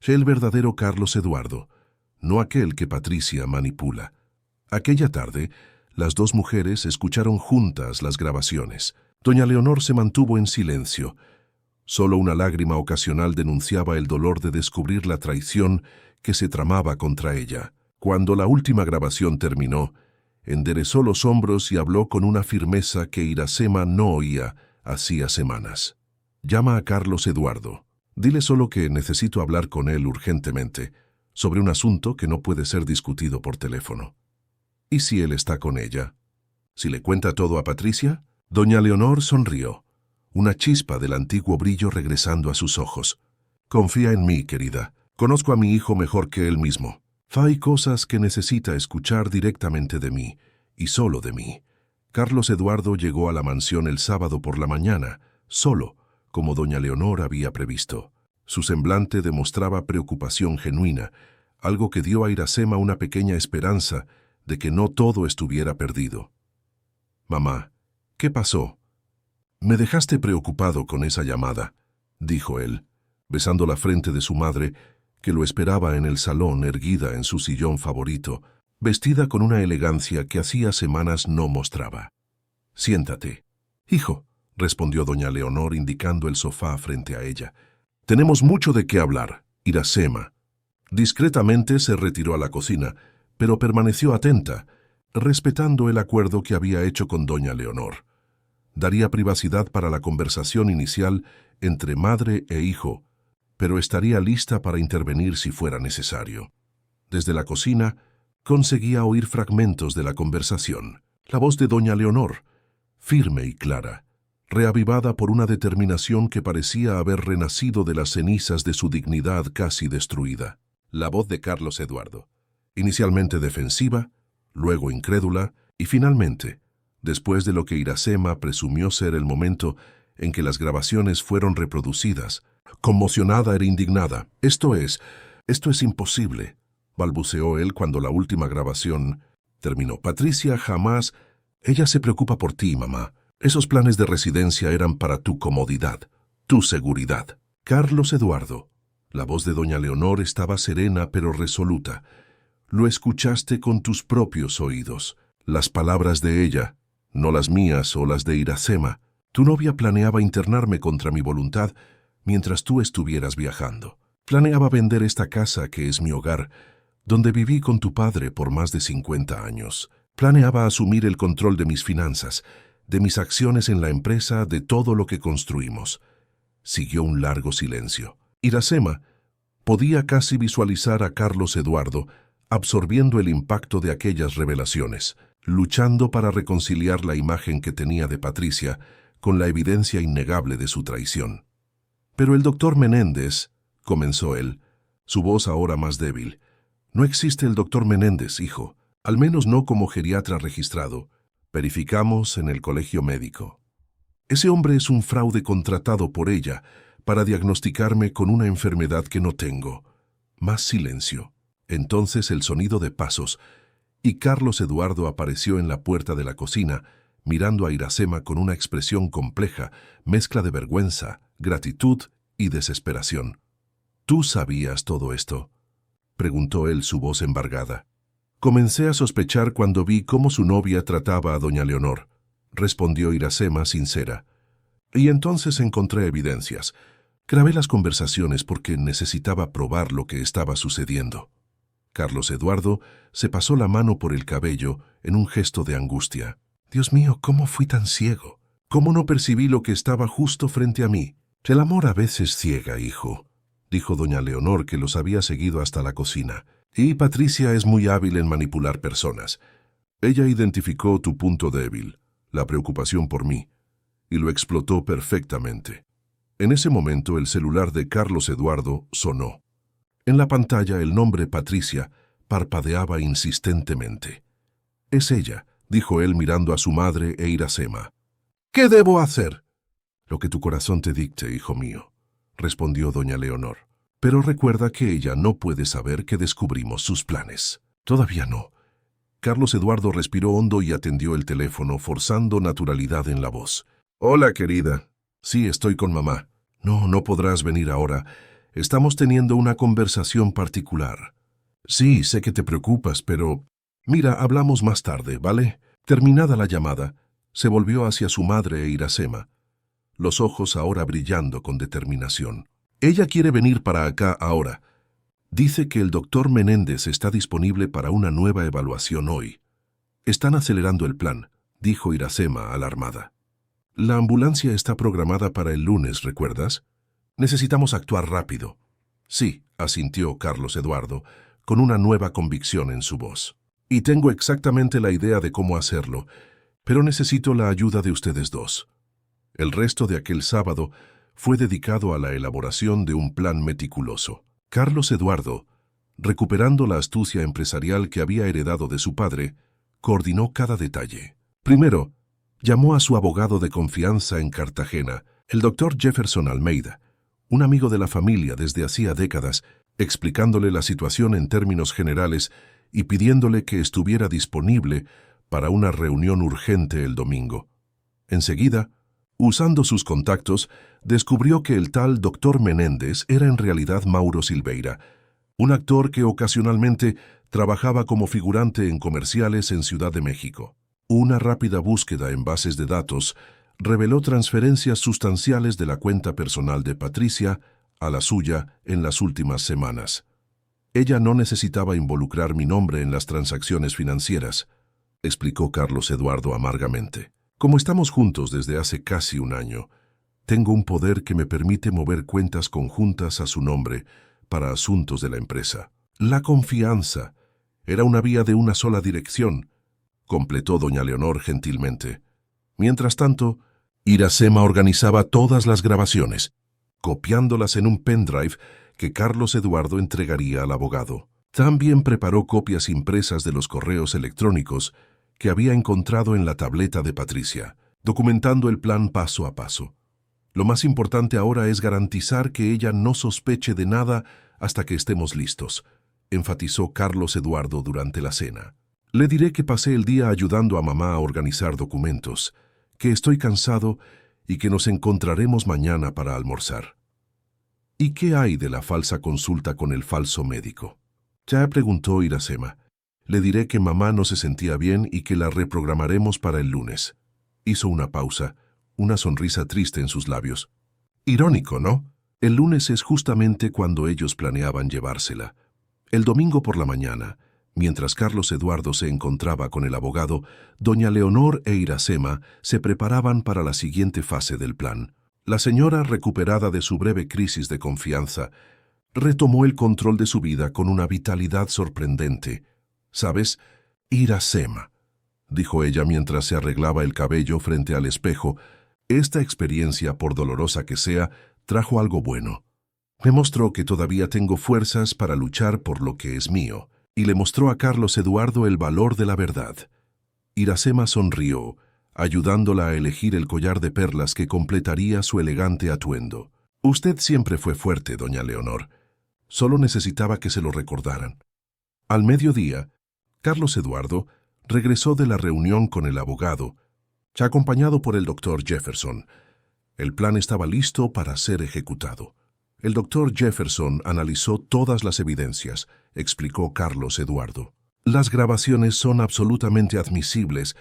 El verdadero Carlos Eduardo, no aquel que Patricia manipula. Aquella tarde, las dos mujeres escucharon juntas las grabaciones. Doña Leonor se mantuvo en silencio. Solo una lágrima ocasional denunciaba el dolor de descubrir la traición que se tramaba contra ella. Cuando la última grabación terminó, enderezó los hombros y habló con una firmeza que Iracema no oía hacía semanas. Llama a Carlos Eduardo. Dile solo que necesito hablar con él urgentemente, sobre un asunto que no puede ser discutido por teléfono. ¿Y si él está con ella? ¿Si le cuenta todo a Patricia? Doña Leonor sonrió, una chispa del antiguo brillo regresando a sus ojos. Confía en mí, querida. Conozco a mi hijo mejor que él mismo. Hay cosas que necesita escuchar directamente de mí, y solo de mí. Carlos Eduardo llegó a la mansión el sábado por la mañana, solo, como doña Leonor había previsto. Su semblante demostraba preocupación genuina, algo que dio a Iracema una pequeña esperanza de que no todo estuviera perdido. «Mamá, ¿qué pasó?» «Me dejaste preocupado con esa llamada», dijo él, besando la frente de su madre, que lo esperaba en el salón erguida en su sillón favorito, vestida con una elegancia que hacía semanas no mostraba. «Siéntate». «Hijo», respondió doña Leonor indicando el sofá frente a ella. «Tenemos mucho de qué hablar, Iracema». Discretamente se retiró a la cocina, pero permaneció atenta, respetando el acuerdo que había hecho con doña Leonor. Daría privacidad para la conversación inicial entre madre e hijo, pero estaría lista para intervenir si fuera necesario. Desde la cocina, conseguía oír fragmentos de la conversación. La voz de doña Leonor, firme y clara, reavivada por una determinación que parecía haber renacido de las cenizas de su dignidad casi destruida. La voz de Carlos Eduardo, inicialmente defensiva, luego incrédula y finalmente, después de lo que Iracema presumió ser el momento en que las grabaciones fueron reproducidas, conmocionada e indignada. Esto es imposible», balbuceó él cuando la última grabación terminó. «Patricia jamás... Ella se preocupa por ti, mamá. Esos planes de residencia eran para tu comodidad, tu seguridad». «Carlos Eduardo». La voz de doña Leonor estaba serena pero resoluta. «Lo escuchaste con tus propios oídos. Las palabras de ella, no las mías o las de Iracema. Tu novia planeaba internarme contra mi voluntad mientras tú estuvieras viajando. Planeaba vender esta casa que es mi hogar, donde viví con tu padre por más de 50 años. Planeaba asumir el control de mis finanzas, de mis acciones en la empresa, de todo lo que construimos». Siguió un largo silencio. Iracema podía casi visualizar a Carlos Eduardo absorbiendo el impacto de aquellas revelaciones, luchando para reconciliar la imagen que tenía de Patricia con la evidencia innegable de su traición. «Pero el doctor Menéndez», comenzó él, su voz ahora más débil. «No existe el doctor Menéndez, hijo, al menos no como geriatra registrado. Verificamos en el colegio médico. Ese hombre es un fraude contratado por ella para diagnosticarme con una enfermedad que no tengo». Más silencio. Entonces el sonido de pasos, y Carlos Eduardo apareció en la puerta de la cocina, mirando a Iracema con una expresión compleja, mezcla de vergüenza, gratitud y desesperación. ¿Tú sabías todo esto?, preguntó él, su voz embargada. Comencé a sospechar cuando vi cómo su novia trataba a doña Leonor, respondió Iracema sincera. Y entonces encontré evidencias. Grabé las conversaciones porque necesitaba probar lo que estaba sucediendo. Carlos Eduardo se pasó la mano por el cabello en un gesto de angustia. Dios mío, ¿cómo fui tan ciego? ¿Cómo no percibí lo que estaba justo frente a mí? El amor a veces ciega, hijo, dijo doña Leonor, que los había seguido hasta la cocina. Y Patricia es muy hábil en manipular personas. Ella identificó tu punto débil, la preocupación por mí, y lo explotó perfectamente. En ese momento el celular de Carlos Eduardo sonó. En la pantalla el nombre Patricia parpadeaba insistentemente. «Es ella», dijo él mirando a su madre e Iracema. «¿Qué debo hacer?» «Lo que tu corazón te dicte, hijo mío», respondió doña Leonor. «Pero recuerda que ella no puede saber que descubrimos sus planes». «Todavía no». Carlos Eduardo respiró hondo y atendió el teléfono, forzando naturalidad en la voz. «Hola, querida. Sí, estoy con mamá. No podrás venir ahora. Estamos teniendo una conversación particular». «Sí, sé que te preocupas, pero... Mira, hablamos más tarde, ¿vale?» Terminada la llamada, se volvió hacia su madre e Iracema, los ojos ahora brillando con determinación. «Ella quiere venir para acá ahora. Dice que el doctor Menéndez está disponible para una nueva evaluación hoy. Están acelerando el plan», dijo Iracema, alarmada. «La ambulancia está programada para el lunes, ¿recuerdas? Necesitamos actuar rápido». «Sí», asintió Carlos Eduardo, con una nueva convicción en su voz. «Y tengo exactamente la idea de cómo hacerlo, pero necesito la ayuda de ustedes dos». El resto de aquel sábado fue dedicado a la elaboración de un plan meticuloso. Carlos Eduardo, recuperando la astucia empresarial que había heredado de su padre, coordinó cada detalle. Primero, llamó a su abogado de confianza en Cartagena, el doctor Jefferson Almeida, un amigo de la familia desde hacía décadas, explicándole la situación en términos generales y pidiéndole que estuviera disponible para una reunión urgente el domingo. Enseguida, usando sus contactos, descubrió que el tal doctor Menéndez era en realidad Mauro Silveira, un actor que ocasionalmente trabajaba como figurante en comerciales en Ciudad de México. Una rápida búsqueda en bases de datos reveló transferencias sustanciales de la cuenta personal de Patricia a la suya en las últimas semanas. «Ella no necesitaba involucrar mi nombre en las transacciones financieras», explicó Carlos Eduardo amargamente. «Como estamos juntos desde hace casi un año, tengo un poder que me permite mover cuentas conjuntas a su nombre para asuntos de la empresa. La confianza era una vía de una sola dirección», completó doña Leonor gentilmente. Mientras tanto, Iracema organizaba todas las grabaciones, copiándolas en un pendrive que Carlos Eduardo entregaría al abogado. También preparó copias impresas de los correos electrónicos que había encontrado en la tableta de Patricia, documentando el plan paso a paso. «Lo más importante ahora es garantizar que ella no sospeche de nada hasta que estemos listos», enfatizó Carlos Eduardo durante la cena. «Le diré que pasé el día ayudando a mamá a organizar documentos, que estoy cansado y que nos encontraremos mañana para almorzar». «¿Y qué hay de la falsa consulta con el falso médico?», ya preguntó Iracema. «Le diré que mamá no se sentía bien y que la reprogramaremos para el lunes». Hizo una pausa, una sonrisa triste en sus labios. «Irónico, ¿no? El lunes es justamente cuando ellos planeaban llevársela». El domingo por la mañana, mientras Carlos Eduardo se encontraba con el abogado, doña Leonor e Iracema se preparaban para la siguiente fase del plan. La señora, recuperada de su breve crisis de confianza, retomó el control de su vida con una vitalidad sorprendente. «¿Sabes, Iracema?», dijo ella mientras se arreglaba el cabello frente al espejo, «esta experiencia, por dolorosa que sea, trajo algo bueno. Me mostró que todavía tengo fuerzas para luchar por lo que es mío», y le mostró a Carlos Eduardo el valor de la verdad. Iracema sonrió, ayudándola a elegir el collar de perlas que completaría su elegante atuendo. «Usted siempre fue fuerte, doña Leonor. Solo necesitaba que se lo recordaran». Al mediodía, Carlos Eduardo regresó de la reunión con el abogado, acompañado por el doctor Jefferson. El plan estaba listo para ser ejecutado. El doctor Jefferson analizó todas las evidencias, explicó Carlos Eduardo. Las grabaciones son absolutamente admisibles,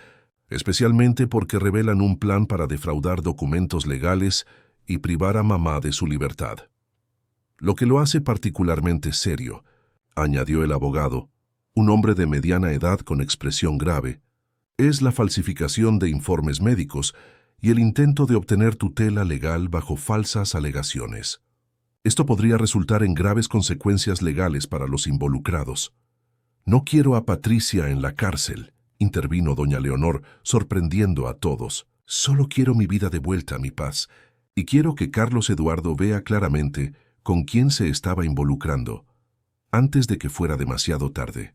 especialmente porque revelan un plan para defraudar documentos legales y privar a mamá de su libertad. Lo que lo hace particularmente serio, añadió el abogado, un hombre de mediana edad con expresión grave, es la falsificación de informes médicos y el intento de obtener tutela legal bajo falsas alegaciones. Esto podría resultar en graves consecuencias legales para los involucrados. No quiero a Patricia en la cárcel, intervino doña Leonor, sorprendiendo a todos. Solo quiero mi vida de vuelta, mi paz, y quiero que Carlos Eduardo vea claramente con quién se estaba involucrando, antes de que fuera demasiado tarde.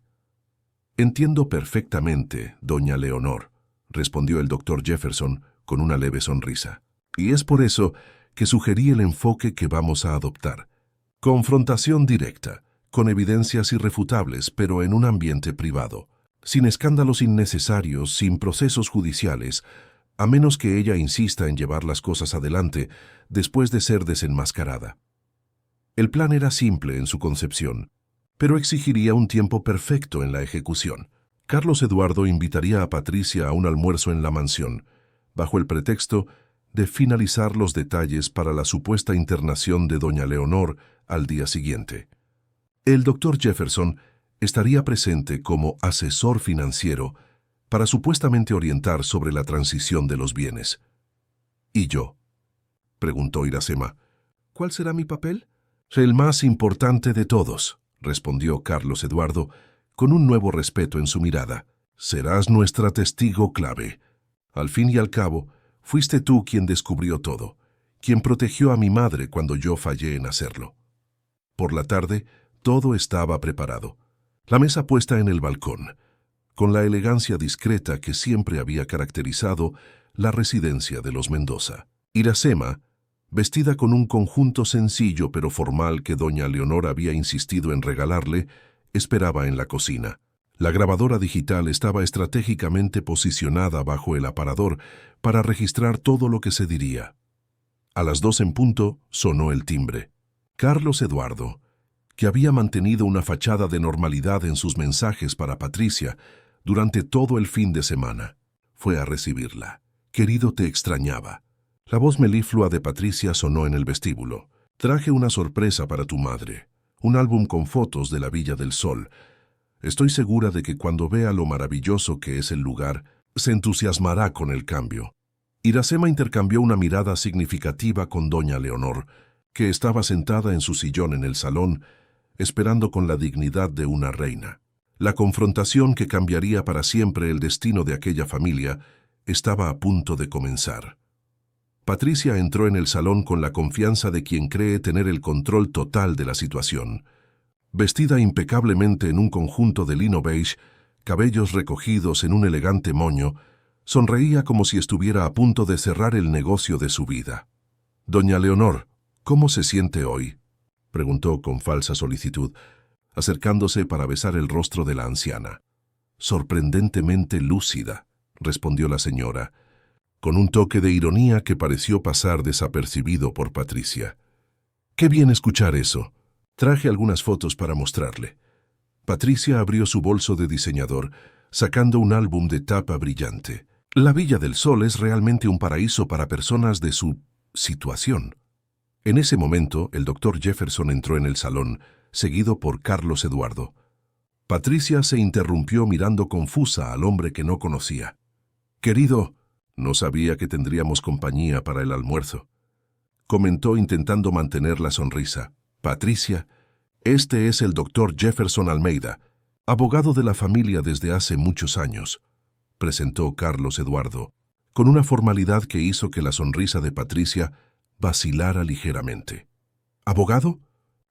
Entiendo perfectamente, doña Leonor, respondió el doctor Jefferson con una leve sonrisa. Y es por eso que sugerí el enfoque que vamos a adoptar. Confrontación directa, con evidencias irrefutables, pero en un ambiente privado, sin escándalos innecesarios, sin procesos judiciales, a menos que ella insista en llevar las cosas adelante después de ser desenmascarada. El plan era simple en su concepción, pero exigiría un tiempo perfecto en la ejecución. Carlos Eduardo invitaría a Patricia a un almuerzo en la mansión, bajo el pretexto de finalizar los detalles para la supuesta internación de doña Leonor al día siguiente. El doctor Jefferson estaría presente como asesor financiero para supuestamente orientar sobre la transición de los bienes. ¿Y yo?, preguntó Iracema. ¿Cuál será mi papel? El más importante de todos, respondió Carlos Eduardo, con un nuevo respeto en su mirada. Serás nuestra testigo clave. Al fin y al cabo, fuiste tú quien descubrió todo, quien protegió a mi madre cuando yo fallé en hacerlo. Por la tarde, todo estaba preparado. La mesa puesta en el balcón, con la elegancia discreta que siempre había caracterizado la residencia de los Mendoza. Iracema, vestida con un conjunto sencillo pero formal que doña Leonor había insistido en regalarle, esperaba en la cocina. La grabadora digital estaba estratégicamente posicionada bajo el aparador para registrar todo lo que se diría. A las 2 en punto sonó el timbre. Carlos Eduardo, que había mantenido una fachada de normalidad en sus mensajes para Patricia durante todo el fin de semana, fue a recibirla. Querido, te extrañaba. La voz meliflua de Patricia sonó en el vestíbulo. Traje una sorpresa para tu madre, un álbum con fotos de la Villa del Sol. Estoy segura de que cuando vea lo maravilloso que es el lugar, se entusiasmará con el cambio. Iracema intercambió una mirada significativa con doña Leonor, que estaba sentada en su sillón en el salón, esperando con la dignidad de una reina. La confrontación que cambiaría para siempre el destino de aquella familia estaba a punto de comenzar. Patricia entró en el salón con la confianza de quien cree tener el control total de la situación. Vestida impecablemente en un conjunto de lino beige, cabellos recogidos en un elegante moño, sonreía como si estuviera a punto de cerrar el negocio de su vida. «Doña Leonor, ¿cómo se siente hoy?», preguntó con falsa solicitud, acercándose para besar el rostro de la anciana. «Sorprendentemente lúcida», respondió la señora, con un toque de ironía que pareció pasar desapercibido por Patricia. «Qué bien escuchar eso. Traje algunas fotos para mostrarle». Patricia abrió su bolso de diseñador, sacando un álbum de tapa brillante. La Villa del Sol es realmente un paraíso para personas de su situación. En ese momento, el doctor Jefferson entró en el salón, seguido por Carlos Eduardo. Patricia se interrumpió mirando confusa al hombre que no conocía. «Querido, no sabía que tendríamos compañía para el almuerzo», comentó intentando mantener la sonrisa. «Patricia, este es el doctor Jefferson Almeida, abogado de la familia desde hace muchos años», presentó Carlos Eduardo, con una formalidad que hizo que la sonrisa de Patricia vacilara ligeramente. «¿Abogado?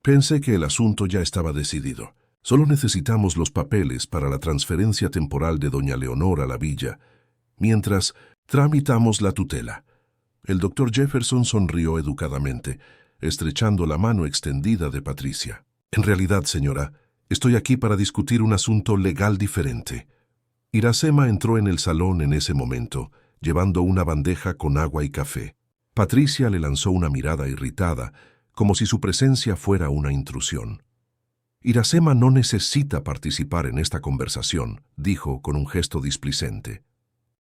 Pensé que el asunto ya estaba decidido. Solo necesitamos los papeles para la transferencia temporal de doña Leonor a la villa, mientras tramitamos la tutela». El doctor Jefferson sonrió educadamente, estrechando la mano extendida de Patricia. «En realidad, señora, Estoy aquí para discutir un asunto legal diferente. Iracema entró en el salón en ese momento, llevando una bandeja con agua y café. Patricia le lanzó una mirada irritada, como si su presencia fuera una intrusión. Iracema no necesita participar en esta conversación, dijo con un gesto displicente.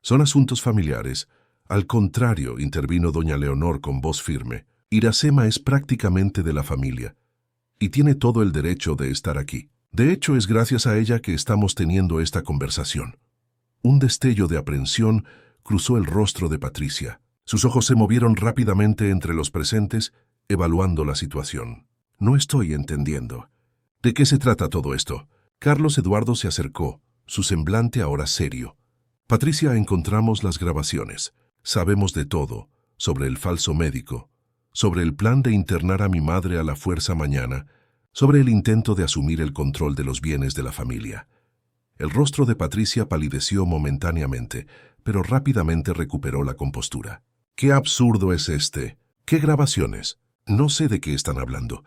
Son asuntos familiares. Al contrario, intervino doña Leonor con voz firme. Iracema es prácticamente de la familia y tiene todo el derecho de estar aquí. De hecho, es gracias a ella que estamos teniendo esta conversación. Un destello de aprensión cruzó el rostro de Patricia. Sus ojos se movieron rápidamente entre los presentes, evaluando la situación. No estoy entendiendo. ¿De qué se trata todo esto? Carlos Eduardo se acercó, su semblante ahora serio. Patricia, encontramos las grabaciones. Sabemos de todo, sobre el falso médico, sobre el plan de internar a mi madre a la fuerza mañana, sobre el intento de asumir el control de los bienes de la familia. El rostro de Patricia palideció momentáneamente, pero rápidamente recuperó la compostura. ¡Qué absurdo es este! ¿Qué grabaciones? No sé de qué están hablando.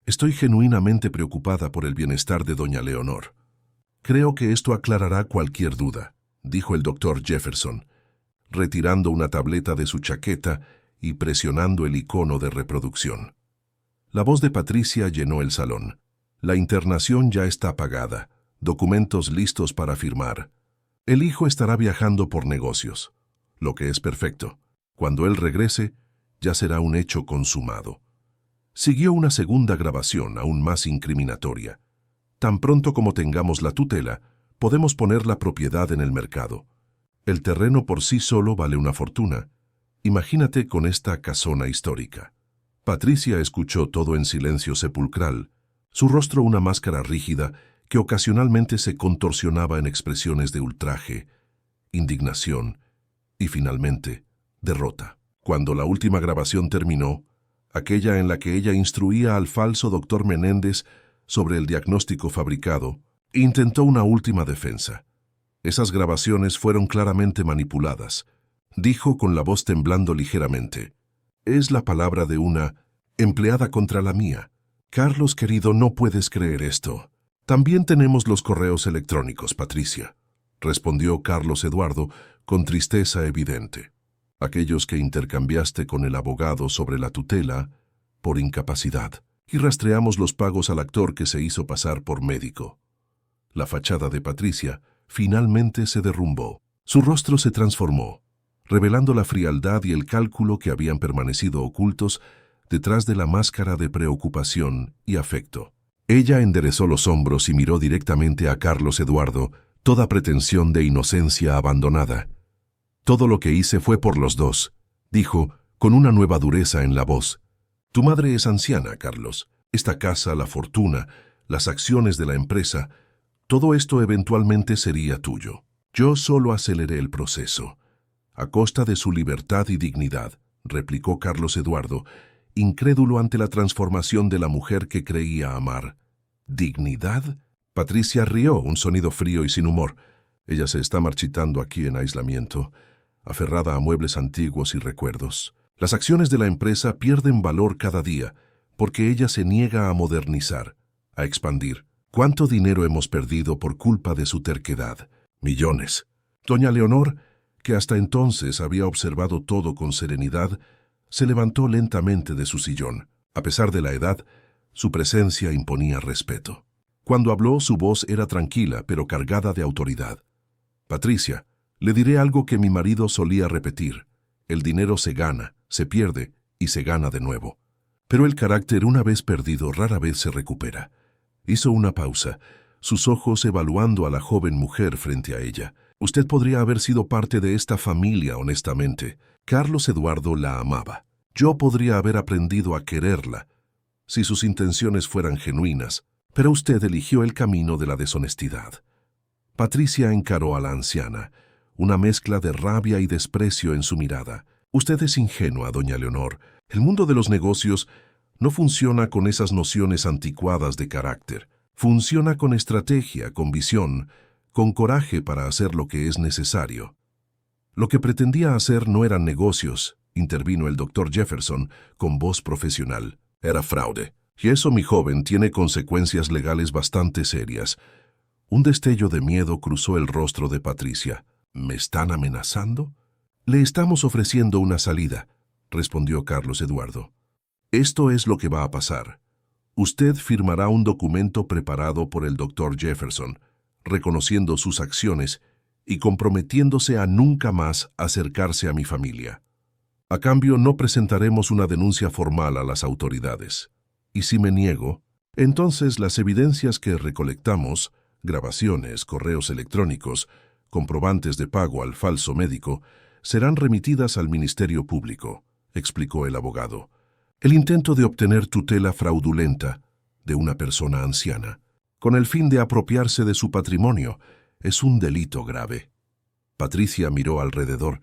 Estoy genuinamente preocupada por el bienestar de doña Leonor. Creo que esto aclarará cualquier duda, dijo el doctor Jefferson, retirando una tableta de su chaqueta y presionando el icono de reproducción. La voz de Patricia llenó el salón. La internación ya está pagada, documentos listos para firmar. El hijo estará viajando por negocios, lo que es perfecto. Cuando él regrese, ya será un hecho consumado. Siguió una segunda grabación aún más incriminatoria. Tan pronto como tengamos la tutela, podemos poner la propiedad en el mercado. El terreno por sí solo vale una fortuna. Imagínate con esta casona histórica. Patricia escuchó todo en silencio sepulcral, su rostro una máscara rígida que ocasionalmente se contorsionaba en expresiones de ultraje, indignación y, finalmente, derrota. Cuando la última grabación terminó, aquella en la que ella instruía al falso doctor Menéndez sobre el diagnóstico fabricado, intentó una última defensa. Esas grabaciones fueron claramente manipuladas, dijo con la voz temblando ligeramente. Es la palabra de una empleada contra la mía. Carlos, querido, no puedes creer esto. También tenemos los correos electrónicos, Patricia, respondió Carlos Eduardo con tristeza evidente. Aquellos que intercambiaste con el abogado sobre la tutela por incapacidad, y rastreamos los pagos al actor que se hizo pasar por médico. La fachada de Patricia finalmente se derrumbó. Su rostro se transformó, revelando la frialdad y el cálculo que habían permanecido ocultos detrás de la máscara de preocupación y afecto. Ella enderezó los hombros y miró directamente a Carlos Eduardo, toda pretensión de inocencia abandonada. Todo lo que hice fue por los dos, dijo, con una nueva dureza en la voz. Tu madre es anciana, Carlos. Esta casa, la fortuna, las acciones de la empresa, todo esto eventualmente sería tuyo. Yo solo aceleré el proceso. A costa de su libertad y dignidad, replicó Carlos Eduardo, incrédulo ante la transformación de la mujer que creía amar. ¿Dignidad? Patricia rió, un sonido frío y sin humor. Ella se está marchitando aquí en aislamiento, aferrada a muebles antiguos y recuerdos. Las acciones de la empresa pierden valor cada día, porque ella se niega a modernizar, a expandir. ¿Cuánto dinero hemos perdido por culpa de su terquedad? Millones. Doña Leonor, que hasta entonces había observado todo con serenidad, se levantó lentamente de su sillón. A pesar de la edad, su presencia imponía respeto. Cuando habló, su voz era tranquila, pero cargada de autoridad. Patricia, le diré algo que mi marido solía repetir. El dinero se gana, se pierde y se gana de nuevo. Pero el carácter, una vez perdido, rara vez se recupera. Hizo una pausa, sus ojos evaluando a la joven mujer frente a ella. Usted podría haber sido parte de esta familia, honestamente. Carlos Eduardo la amaba. Yo podría haber aprendido a quererla, si sus intenciones fueran genuinas, pero usted eligió el camino de la deshonestidad. Patricia encaró a la anciana, una mezcla de rabia y desprecio en su mirada. Usted es ingenua, doña Leonor. El mundo de los negocios no funciona con esas nociones anticuadas de carácter. Funciona con estrategia, con visión, con coraje para hacer lo que es necesario. Lo que pretendía hacer no eran negocios, intervino el doctor Jefferson con voz profesional. Era fraude. Y eso, mi joven, tiene consecuencias legales bastante serias. Un destello de miedo cruzó el rostro de Patricia. ¿Me están amenazando? Le estamos ofreciendo una salida, respondió Carlos Eduardo. Esto es lo que va a pasar. Usted firmará un documento preparado por el Dr. Jefferson, reconociendo sus acciones y comprometiéndose a nunca más acercarse a mi familia. A cambio, no presentaremos una denuncia formal a las autoridades. Y si me niego, entonces las evidencias que recolectamos, grabaciones, correos electrónicos, comprobantes de pago al falso médico, serán remitidas al Ministerio Público, explicó el abogado. El intento de obtener tutela fraudulenta de una persona anciana, con el fin de apropiarse de su patrimonio, es un delito grave. Patricia miró alrededor,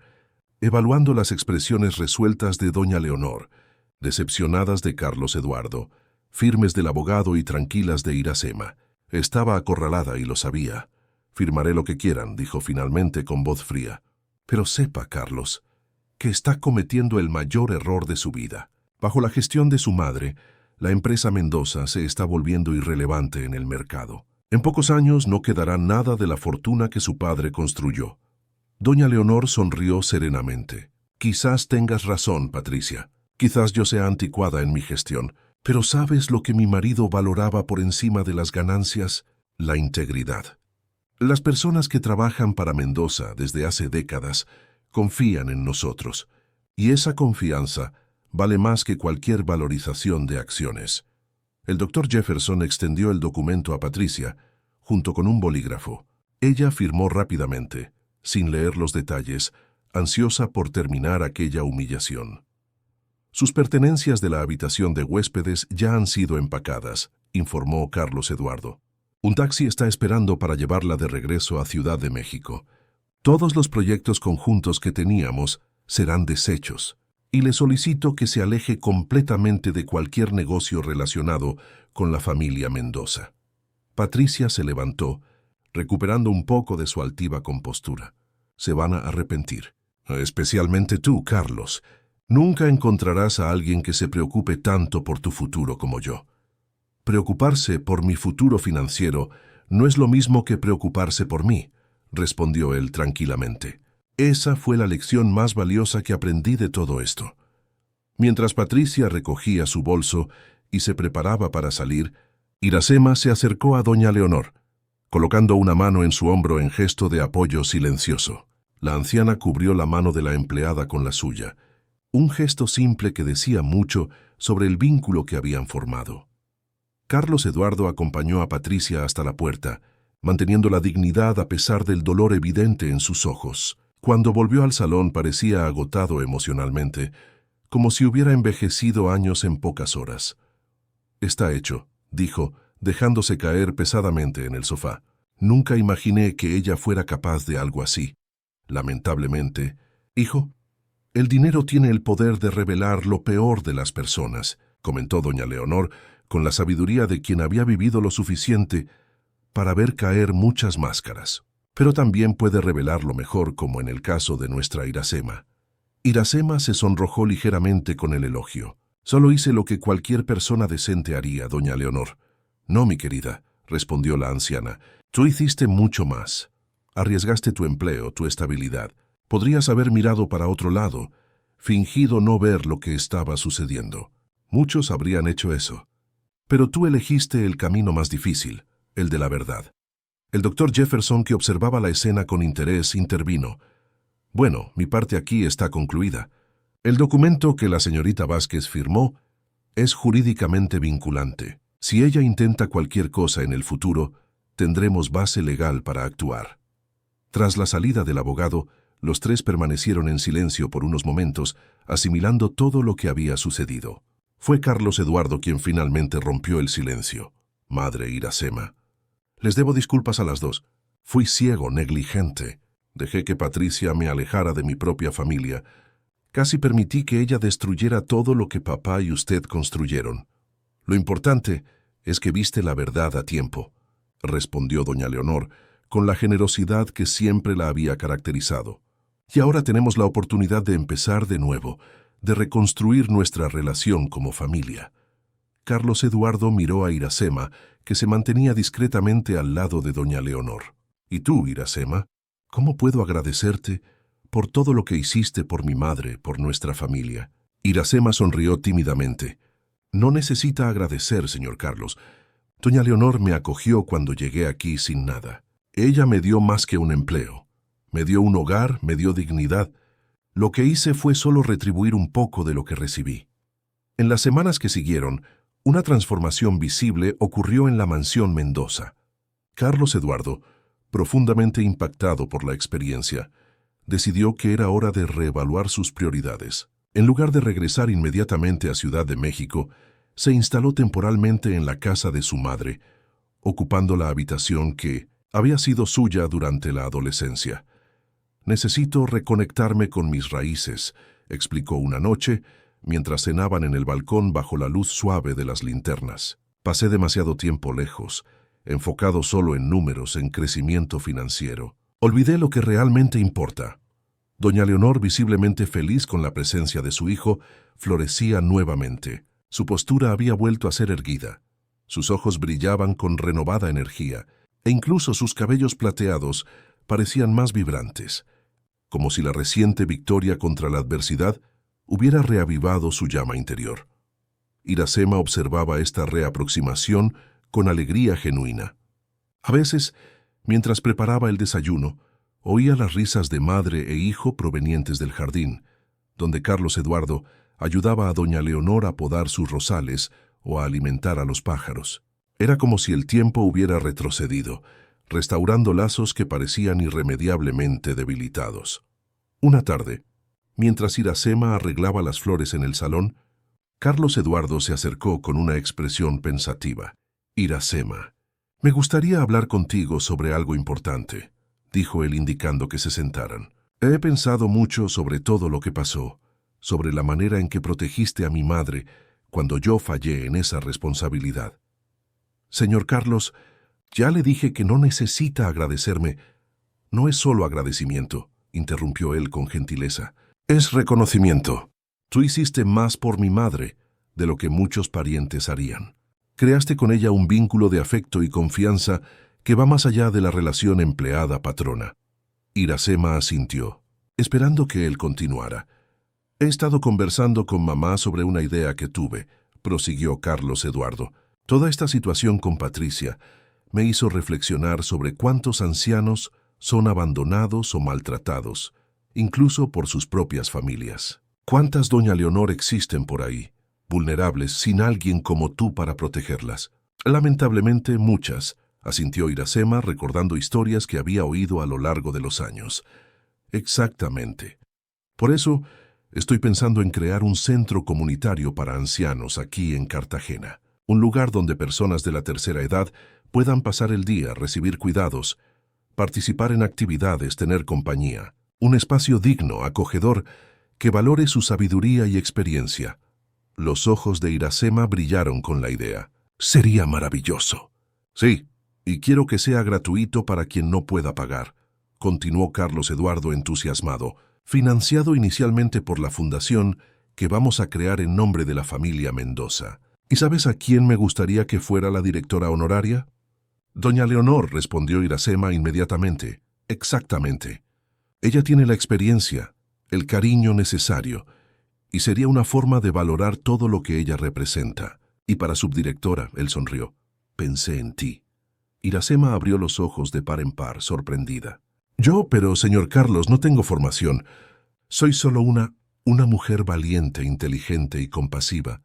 evaluando las expresiones resueltas de doña Leonor, decepcionadas de Carlos Eduardo, firmes del abogado y tranquilas de Iracema. Estaba acorralada y lo sabía. Firmaré lo que quieran, dijo finalmente con voz fría. Pero sepa, Carlos, que está cometiendo el mayor error de su vida. Bajo la gestión de su madre, la empresa Mendoza se está volviendo irrelevante en el mercado. En pocos años no quedará nada de la fortuna que su padre construyó. Doña Leonor sonrió serenamente. Quizás tengas razón, Patricia. Quizás yo sea anticuada en mi gestión. Pero ¿sabes lo que mi marido valoraba por encima de las ganancias? La integridad. Las personas que trabajan para Mendoza desde hace décadas confían en nosotros, y esa confianza vale más que cualquier valorización de acciones. El Dr. Jefferson extendió el documento a Patricia, junto con un bolígrafo. Ella firmó rápidamente, sin leer los detalles, ansiosa por terminar aquella humillación. Sus pertenencias de la habitación de huéspedes ya han sido empacadas, informó Carlos Eduardo. Un taxi está esperando para llevarla de regreso a Ciudad de México. Todos los proyectos conjuntos que teníamos serán deshechos, y le solicito que se aleje completamente de cualquier negocio relacionado con la familia Mendoza. Patricia se levantó, recuperando un poco de su altiva compostura. Se van a arrepentir. Especialmente tú, Carlos. Nunca encontrarás a alguien que se preocupe tanto por tu futuro como yo. Preocuparse por mi futuro financiero no es lo mismo que preocuparse por mí, respondió él tranquilamente. Esa fue la lección más valiosa que aprendí de todo esto. Mientras Patricia recogía su bolso y se preparaba para salir, Iracema se acercó a doña Leonor, colocando una mano en su hombro en gesto de apoyo silencioso. La anciana cubrió la mano de la empleada con la suya, un gesto simple que decía mucho sobre el vínculo que habían formado. Carlos Eduardo acompañó a Patricia hasta la puerta, manteniendo la dignidad a pesar del dolor evidente en sus ojos. Cuando volvió al salón parecía agotado emocionalmente, como si hubiera envejecido años en pocas horas. «Está hecho», dijo, dejándose caer pesadamente en el sofá. «Nunca imaginé que ella fuera capaz de algo así. Lamentablemente, hijo, el dinero tiene el poder de revelar lo peor de las personas», comentó doña Leonor, con la sabiduría de quien había vivido lo suficiente para ver caer muchas máscaras. «Pero también puede revelar lo mejor, como en el caso de nuestra Iracema». Iracema se sonrojó ligeramente con el elogio. «Solo hice lo que cualquier persona decente haría, doña Leonor». «No, mi querida», respondió la anciana. «Tú hiciste mucho más. Arriesgaste tu empleo, tu estabilidad. Podrías haber mirado para otro lado, fingido no ver lo que estaba sucediendo. Muchos habrían hecho eso. Pero tú elegiste el camino más difícil, el de la verdad». El Dr. Jefferson, que observaba la escena con interés, intervino. «Bueno, mi parte aquí está concluida. El documento que la señorita Vázquez firmó es jurídicamente vinculante. Si ella intenta cualquier cosa en el futuro, tendremos base legal para actuar». Tras la salida del abogado, los tres permanecieron en silencio por unos momentos, asimilando todo lo que había sucedido. Fue Carlos Eduardo quien finalmente rompió el silencio. «Madre Iracema, les debo disculpas a las dos. Fui ciego, negligente. Dejé que Patricia me alejara de mi propia familia. Casi permití que ella destruyera todo lo que papá y usted construyeron. Lo importante es que viste la verdad a tiempo», respondió doña Leonor, con la generosidad que siempre la había caracterizado. «Y ahora tenemos la oportunidad de empezar de nuevo, de reconstruir nuestra relación como familia. Carlos Eduardo miró a Iracema, que se mantenía discretamente al lado de doña Leonor. «¿Y tú, Iracema? ¿Cómo puedo agradecerte por todo lo que hiciste por mi madre, por nuestra familia?» Iracema sonrió tímidamente. «No necesita agradecer, señor Carlos. Doña Leonor me acogió cuando llegué aquí sin nada. Ella me dio más que un empleo. Me dio un hogar, me dio dignidad. Lo que hice fue solo retribuir un poco de lo que recibí». En las semanas que siguieron, una transformación visible ocurrió en la mansión Mendoza. Carlos Eduardo, profundamente impactado por la experiencia, decidió que era hora de reevaluar sus prioridades. En lugar de regresar inmediatamente a Ciudad de México, se instaló temporalmente en la casa de su madre, ocupando la habitación que había sido suya durante la adolescencia. «Necesito reconectarme con mis raíces», explicó una noche, mientras cenaban en el balcón bajo la luz suave de las linternas. «Pasé demasiado tiempo lejos, enfocado solo en números, en crecimiento financiero. Olvidé lo que realmente importa». Doña Leonor, visiblemente feliz con la presencia de su hijo, florecía nuevamente. Su postura había vuelto a ser erguida. Sus ojos brillaban con renovada energía, e incluso sus cabellos plateados parecían más vibrantes, como si la reciente victoria contra la adversidad hubiera reavivado su llama interior. Iracema observaba esta reaproximación con alegría genuina. A veces, mientras preparaba el desayuno, oía las risas de madre e hijo provenientes del jardín, donde Carlos Eduardo ayudaba a doña Leonor a podar sus rosales o a alimentar a los pájaros. Era como si el tiempo hubiera retrocedido, restaurando lazos que parecían irremediablemente debilitados. Una tarde, mientras Iracema arreglaba las flores en el salón, Carlos Eduardo se acercó con una expresión pensativa. «Iracema, me gustaría hablar contigo sobre algo importante», dijo él indicando que se sentaran. «He pensado mucho sobre todo lo que pasó, sobre la manera en que protegiste a mi madre cuando yo fallé en esa responsabilidad. Señor Carlos, ya le dije que no necesita agradecerme». «No es solo agradecimiento», interrumpió él con gentileza. «Es reconocimiento. Tú hiciste más por mi madre de lo que muchos parientes harían. Creaste con ella un vínculo de afecto y confianza que va más allá de la relación empleada-patrona». Iracema asintió, esperando que él continuara. «He estado conversando con mamá sobre una idea que tuve», prosiguió Carlos Eduardo. «Toda esta situación con Patricia me hizo reflexionar sobre cuántos ancianos son abandonados o maltratados, incluso por sus propias familias. ¿Cuántas doña Leonor existen por ahí, vulnerables, sin alguien como tú para protegerlas?» «Lamentablemente, muchas», asintió Iracema, recordando historias que había oído a lo largo de los años. «Exactamente. Por eso, estoy pensando en crear un centro comunitario para ancianos aquí en Cartagena. Un lugar donde personas de la tercera edad puedan pasar el día, recibir cuidados, participar en actividades, tener compañía. Un espacio digno, acogedor, que valore su sabiduría y experiencia». Los ojos de Iracema brillaron con la idea. «Sería maravilloso». «Sí, y quiero que sea gratuito para quien no pueda pagar», continuó Carlos Eduardo entusiasmado, «financiado inicialmente por la fundación que vamos a crear en nombre de la familia Mendoza. ¿Y sabes a quién me gustaría que fuera la directora honoraria?» «Doña Leonor», respondió Iracema inmediatamente. «Exactamente. Ella tiene la experiencia, el cariño necesario, y sería una forma de valorar todo lo que ella representa. Y para subdirectora», él sonrió, «pensé en ti». Iracema abrió los ojos de par en par, sorprendida. Pero, señor Carlos, no tengo formación. Soy solo una mujer valiente, inteligente y compasiva»,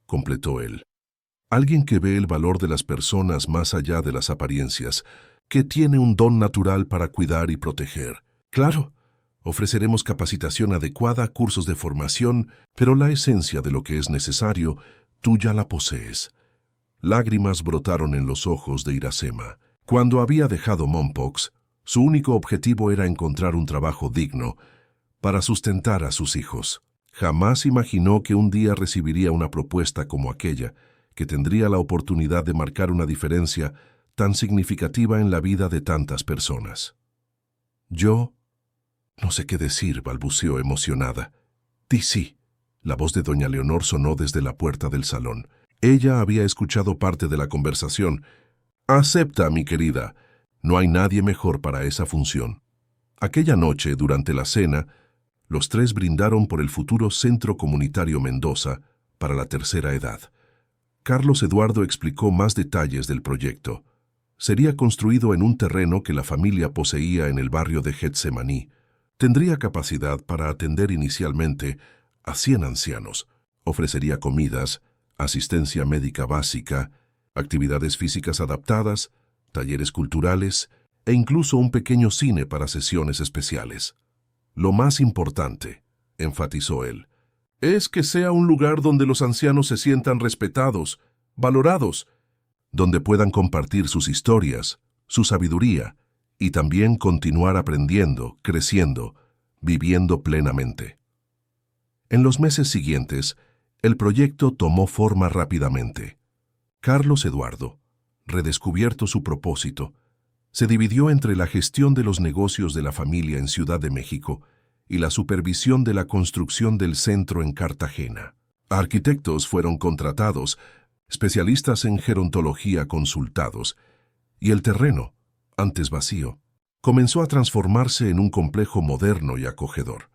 completó él. «Alguien que ve el valor de las personas más allá de las apariencias, que tiene un don natural para cuidar y proteger. Claro, ofreceremos capacitación adecuada, cursos de formación, pero la esencia de lo que es necesario, tú ya la posees». Lágrimas brotaron en los ojos de Iracema. Cuando había dejado Mompox, su único objetivo era encontrar un trabajo digno para sustentar a sus hijos. Jamás imaginó que un día recibiría una propuesta como aquella, que tendría la oportunidad de marcar una diferencia tan significativa en la vida de tantas personas. «Yo no sé qué decir», balbuceó emocionada. «Di sí». La voz de doña Leonor sonó desde la puerta del salón. Ella había escuchado parte de la conversación. «Acepta, mi querida. No hay nadie mejor para esa función». Aquella noche, durante la cena, los tres brindaron por el futuro Centro Comunitario Mendoza para la tercera edad. Carlos Eduardo explicó más detalles del proyecto. Sería construido en un terreno que la familia poseía en el barrio de Getsemaní. Tendría capacidad para atender inicialmente a 100 ancianos. Ofrecería comidas, asistencia médica básica, actividades físicas adaptadas, talleres culturales e incluso un pequeño cine para sesiones especiales. Lo más importante, enfatizó él, es que sea un lugar donde los ancianos se sientan respetados, valorados, donde puedan compartir sus historias, su sabiduría y también continuar aprendiendo, creciendo, viviendo plenamente. En los meses siguientes, el proyecto tomó forma rápidamente. Carlos Eduardo, redescubierto su propósito, se dividió entre la gestión de los negocios de la familia en Ciudad de México y la supervisión de la construcción del centro en Cartagena. Arquitectos fueron contratados, especialistas en gerontología consultados, y el terreno, antes vacío, comenzó a transformarse en un complejo moderno y acogedor.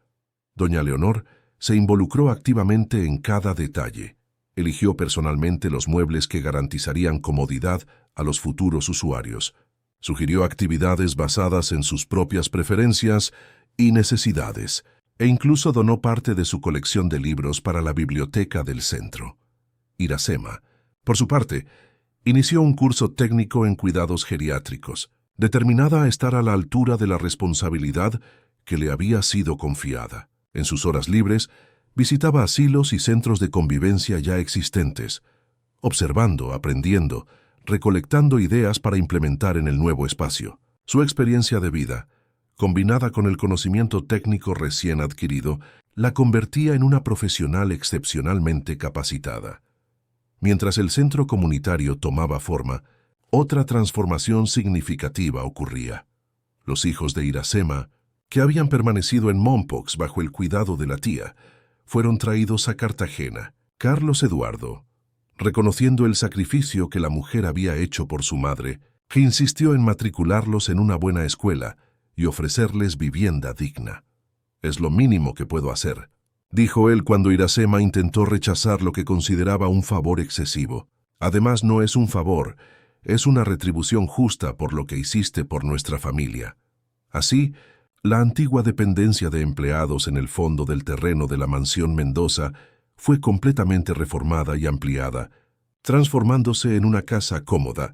Doña Leonor se involucró activamente en cada detalle. Eligió personalmente los muebles que garantizarían comodidad a los futuros usuarios. Sugirió actividades basadas en sus propias preferencias y necesidades, e incluso donó parte de su colección de libros para la biblioteca del centro. Iracema, por su parte, inició un curso técnico en cuidados geriátricos, determinada a estar a la altura de la responsabilidad que le había sido confiada. En sus horas libres, visitaba asilos y centros de convivencia ya existentes, observando, aprendiendo, recolectando ideas para implementar en el nuevo espacio. Su experiencia de vida, combinada con el conocimiento técnico recién adquirido, la convertía en una profesional excepcionalmente capacitada. Mientras el centro comunitario tomaba forma, otra transformación significativa ocurría. Los hijos de Iracema, que habían permanecido en Mompox bajo el cuidado de la tía, fueron traídos a Cartagena. Carlos Eduardo, reconociendo el sacrificio que la mujer había hecho por su madre, que insistió en matricularlos en una buena escuela y ofrecerles vivienda digna. «Es lo mínimo que puedo hacer», dijo él cuando Iracema intentó rechazar lo que consideraba un favor excesivo. «Además, no es un favor, es una retribución justa por lo que hiciste por nuestra familia». Así, la antigua dependencia de empleados en el fondo del terreno de la mansión Mendoza fue completamente reformada y ampliada, transformándose en una casa cómoda,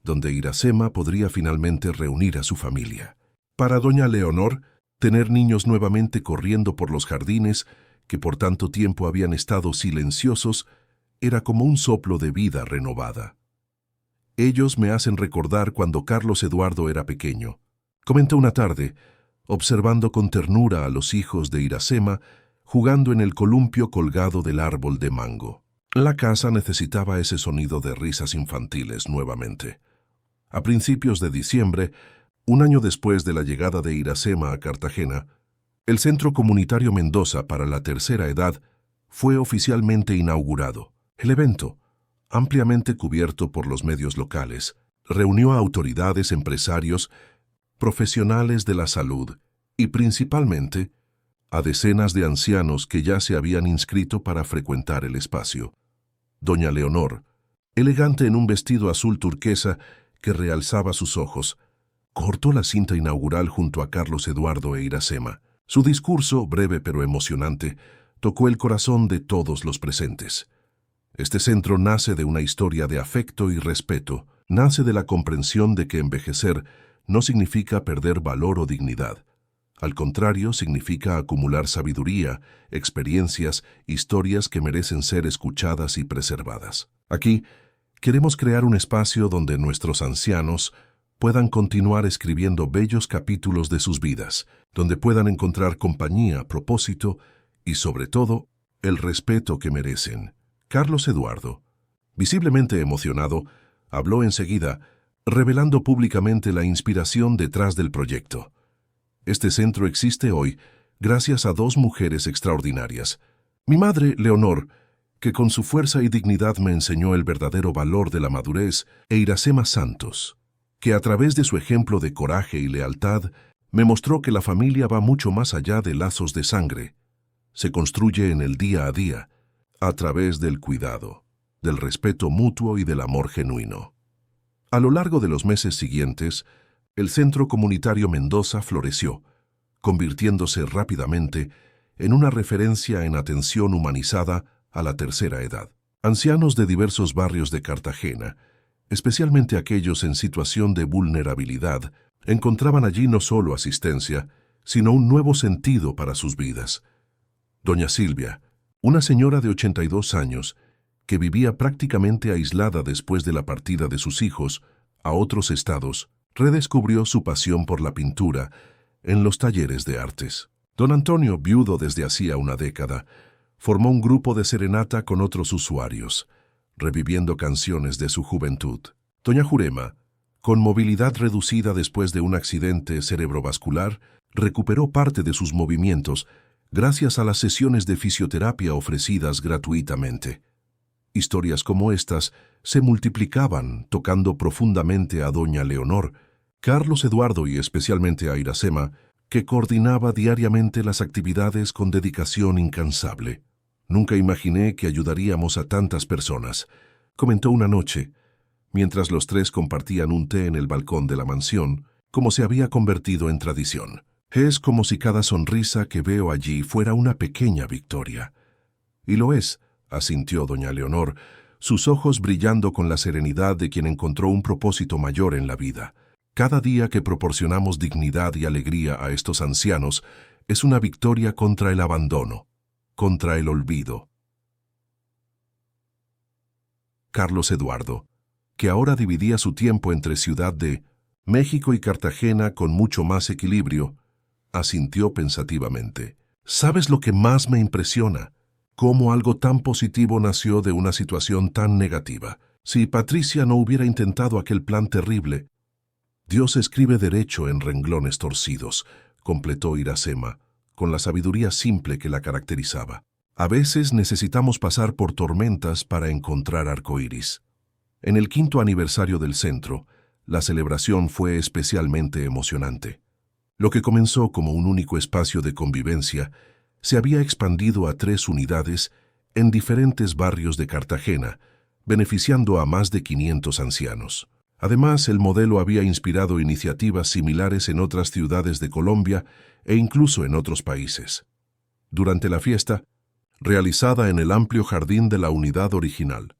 donde Iracema podría finalmente reunir a su familia. Para doña Leonor, tener niños nuevamente corriendo por los jardines, que por tanto tiempo habían estado silenciosos, era como un soplo de vida renovada. «Ellos me hacen recordar cuando Carlos Eduardo era pequeño», comentó una tarde, observando con ternura a los hijos de Iracema jugando en el columpio colgado del árbol de mango. La casa necesitaba ese sonido de risas infantiles nuevamente. A principios de diciembre, un año después de la llegada de Iracema a Cartagena, el Centro Comunitario Mendoza para la Tercera Edad fue oficialmente inaugurado. El evento, ampliamente cubierto por los medios locales, reunió a autoridades, empresarios, profesionales de la salud y principalmente a decenas de ancianos que ya se habían inscrito para frecuentar el espacio. Doña Leonor, elegante en un vestido azul turquesa que realzaba sus ojos, cortó la cinta inaugural junto a Carlos Eduardo e Iracema. Su discurso, breve pero emocionante, tocó el corazón de todos los presentes. Este centro nace de una historia de afecto y respeto, nace de la comprensión de que envejecer no significa perder valor o dignidad. Al contrario, significa acumular sabiduría, experiencias, historias que merecen ser escuchadas y preservadas. Aquí, queremos crear un espacio donde nuestros ancianos puedan continuar escribiendo bellos capítulos de sus vidas, donde puedan encontrar compañía, propósito y, sobre todo, el respeto que merecen. Carlos Eduardo, visiblemente emocionado, habló enseguida, revelando públicamente la inspiración detrás del proyecto. Este centro existe hoy gracias a dos mujeres extraordinarias. Mi madre, Leonor, que con su fuerza y dignidad me enseñó el verdadero valor de la madurez, e Iracema Santos, que a través de su ejemplo de coraje y lealtad me mostró que la familia va mucho más allá de lazos de sangre. Se construye en el día a día, a través del cuidado, del respeto mutuo y del amor genuino. A lo largo de los meses siguientes, el Centro Comunitario Mendoza floreció, convirtiéndose rápidamente en una referencia en atención humanizada a la tercera edad. Ancianos de diversos barrios de Cartagena, especialmente aquellos en situación de vulnerabilidad, encontraban allí no solo asistencia, sino un nuevo sentido para sus vidas. Doña Silvia, una señora de 82 años, que vivía prácticamente aislada después de la partida de sus hijos a otros estados, redescubrió su pasión por la pintura en los talleres de artes. Don Antonio, viudo desde hacía una década, formó un grupo de serenata con otros usuarios, reviviendo canciones de su juventud. Doña Jurema, con movilidad reducida después de un accidente cerebrovascular, recuperó parte de sus movimientos gracias a las sesiones de fisioterapia ofrecidas gratuitamente. Historias como estas se multiplicaban, tocando profundamente a doña Leonor, Carlos Eduardo y especialmente a Iracema, que coordinaba diariamente las actividades con dedicación incansable. «Nunca imaginé que ayudaríamos a tantas personas», comentó una noche, mientras los tres compartían un té en el balcón de la mansión, como se había convertido en tradición. «Es como si cada sonrisa que veo allí fuera una pequeña victoria». «Y lo es», asintió doña Leonor, sus ojos brillando con la serenidad de quien encontró un propósito mayor en la vida. «Cada día que proporcionamos dignidad y alegría a estos ancianos es una victoria contra el abandono, contra el olvido». Carlos Eduardo, que ahora dividía su tiempo entre Ciudad de México y Cartagena con mucho más equilibrio, asintió pensativamente. «¿Sabes lo que más me impresiona? Cómo algo tan positivo nació de una situación tan negativa. Si Patricia no hubiera intentado aquel plan terrible». «Dios escribe derecho en renglones torcidos», completó Iracema, con la sabiduría simple que la caracterizaba. «A veces necesitamos pasar por tormentas para encontrar arcoíris». En el 5º aniversario del centro, la celebración fue especialmente emocionante. Lo que comenzó como un único espacio de convivencia se había expandido a 3 unidades en diferentes barrios de Cartagena, beneficiando a más de 500 ancianos. Además, el modelo había inspirado iniciativas similares en otras ciudades de Colombia e incluso en otros países. Durante la fiesta, realizada en el amplio jardín de la unidad original,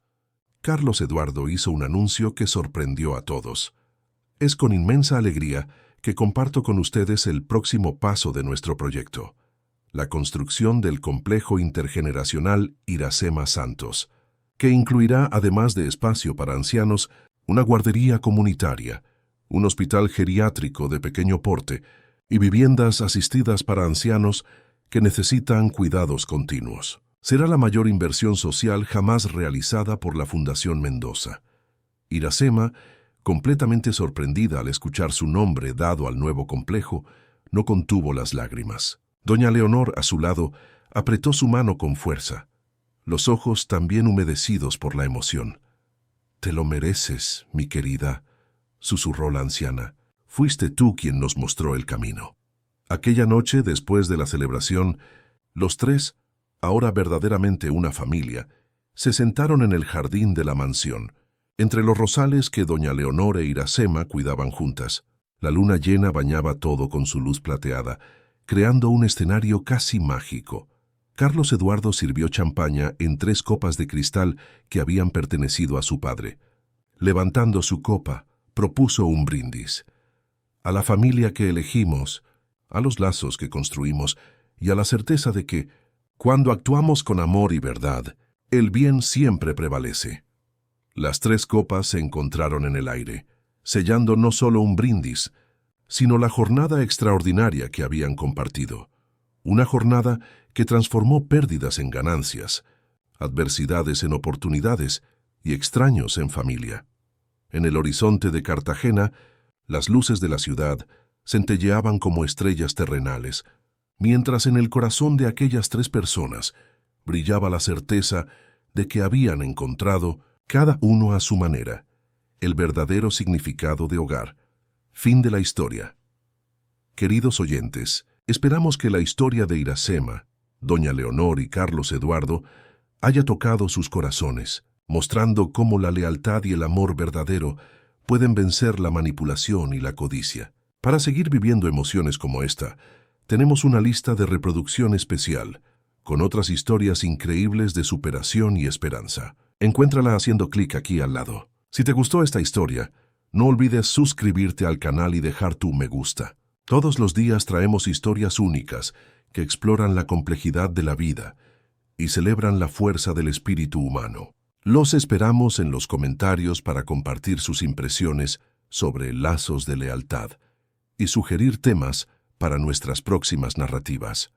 Carlos Eduardo hizo un anuncio que sorprendió a todos. «Es con inmensa alegría que comparto con ustedes el próximo paso de nuestro proyecto, la construcción del complejo intergeneracional Iracema Santos, que incluirá, además de espacio para ancianos, una guardería comunitaria, un hospital geriátrico de pequeño porte y viviendas asistidas para ancianos que necesitan cuidados continuos. Será la mayor inversión social jamás realizada por la Fundación Mendoza». Iracema, completamente sorprendida al escuchar su nombre dado al nuevo complejo, no contuvo las lágrimas. Doña Leonor, a su lado, apretó su mano con fuerza, los ojos también humedecidos por la emoción. «Te lo mereces, mi querida», susurró la anciana. «Fuiste tú quien nos mostró el camino». Aquella noche, después de la celebración, los tres, ahora verdaderamente una familia, se sentaron en el jardín de la mansión, entre los rosales que doña Leonor e Iracema cuidaban juntas. La luna llena bañaba todo con su luz plateada, creando un escenario casi mágico. Carlos Eduardo sirvió champaña en 3 copas de cristal que habían pertenecido a su padre. Levantando su copa, propuso un brindis. «A la familia que elegimos, a los lazos que construimos y a la certeza de que, cuando actuamos con amor y verdad, el bien siempre prevalece». Las 3 copas se encontraron en el aire, sellando no solo un brindis, sino la jornada extraordinaria que habían compartido. Una jornada que transformó pérdidas en ganancias, adversidades en oportunidades y extraños en familia. En el horizonte de Cartagena, las luces de la ciudad centelleaban como estrellas terrenales, mientras en el corazón de aquellas 3 personas brillaba la certeza de que habían encontrado, cada uno a su manera, el verdadero significado de hogar. Fin de la historia. Queridos oyentes, esperamos que la historia de Iracema, Doña Leonor y Carlos Eduardo haya tocado sus corazones, mostrando cómo la lealtad y el amor verdadero pueden vencer la manipulación y la codicia. Para seguir viviendo emociones como esta, tenemos una lista de reproducción especial, con otras historias increíbles de superación y esperanza. Encuéntrala haciendo clic aquí al lado. Si te gustó esta historia, no olvides suscribirte al canal y dejar tu me gusta. Todos los días traemos historias únicas que exploran la complejidad de la vida y celebran la fuerza del espíritu humano. Los esperamos en los comentarios para compartir sus impresiones sobre lazos de lealtad y sugerir temas para nuestras próximas narrativas.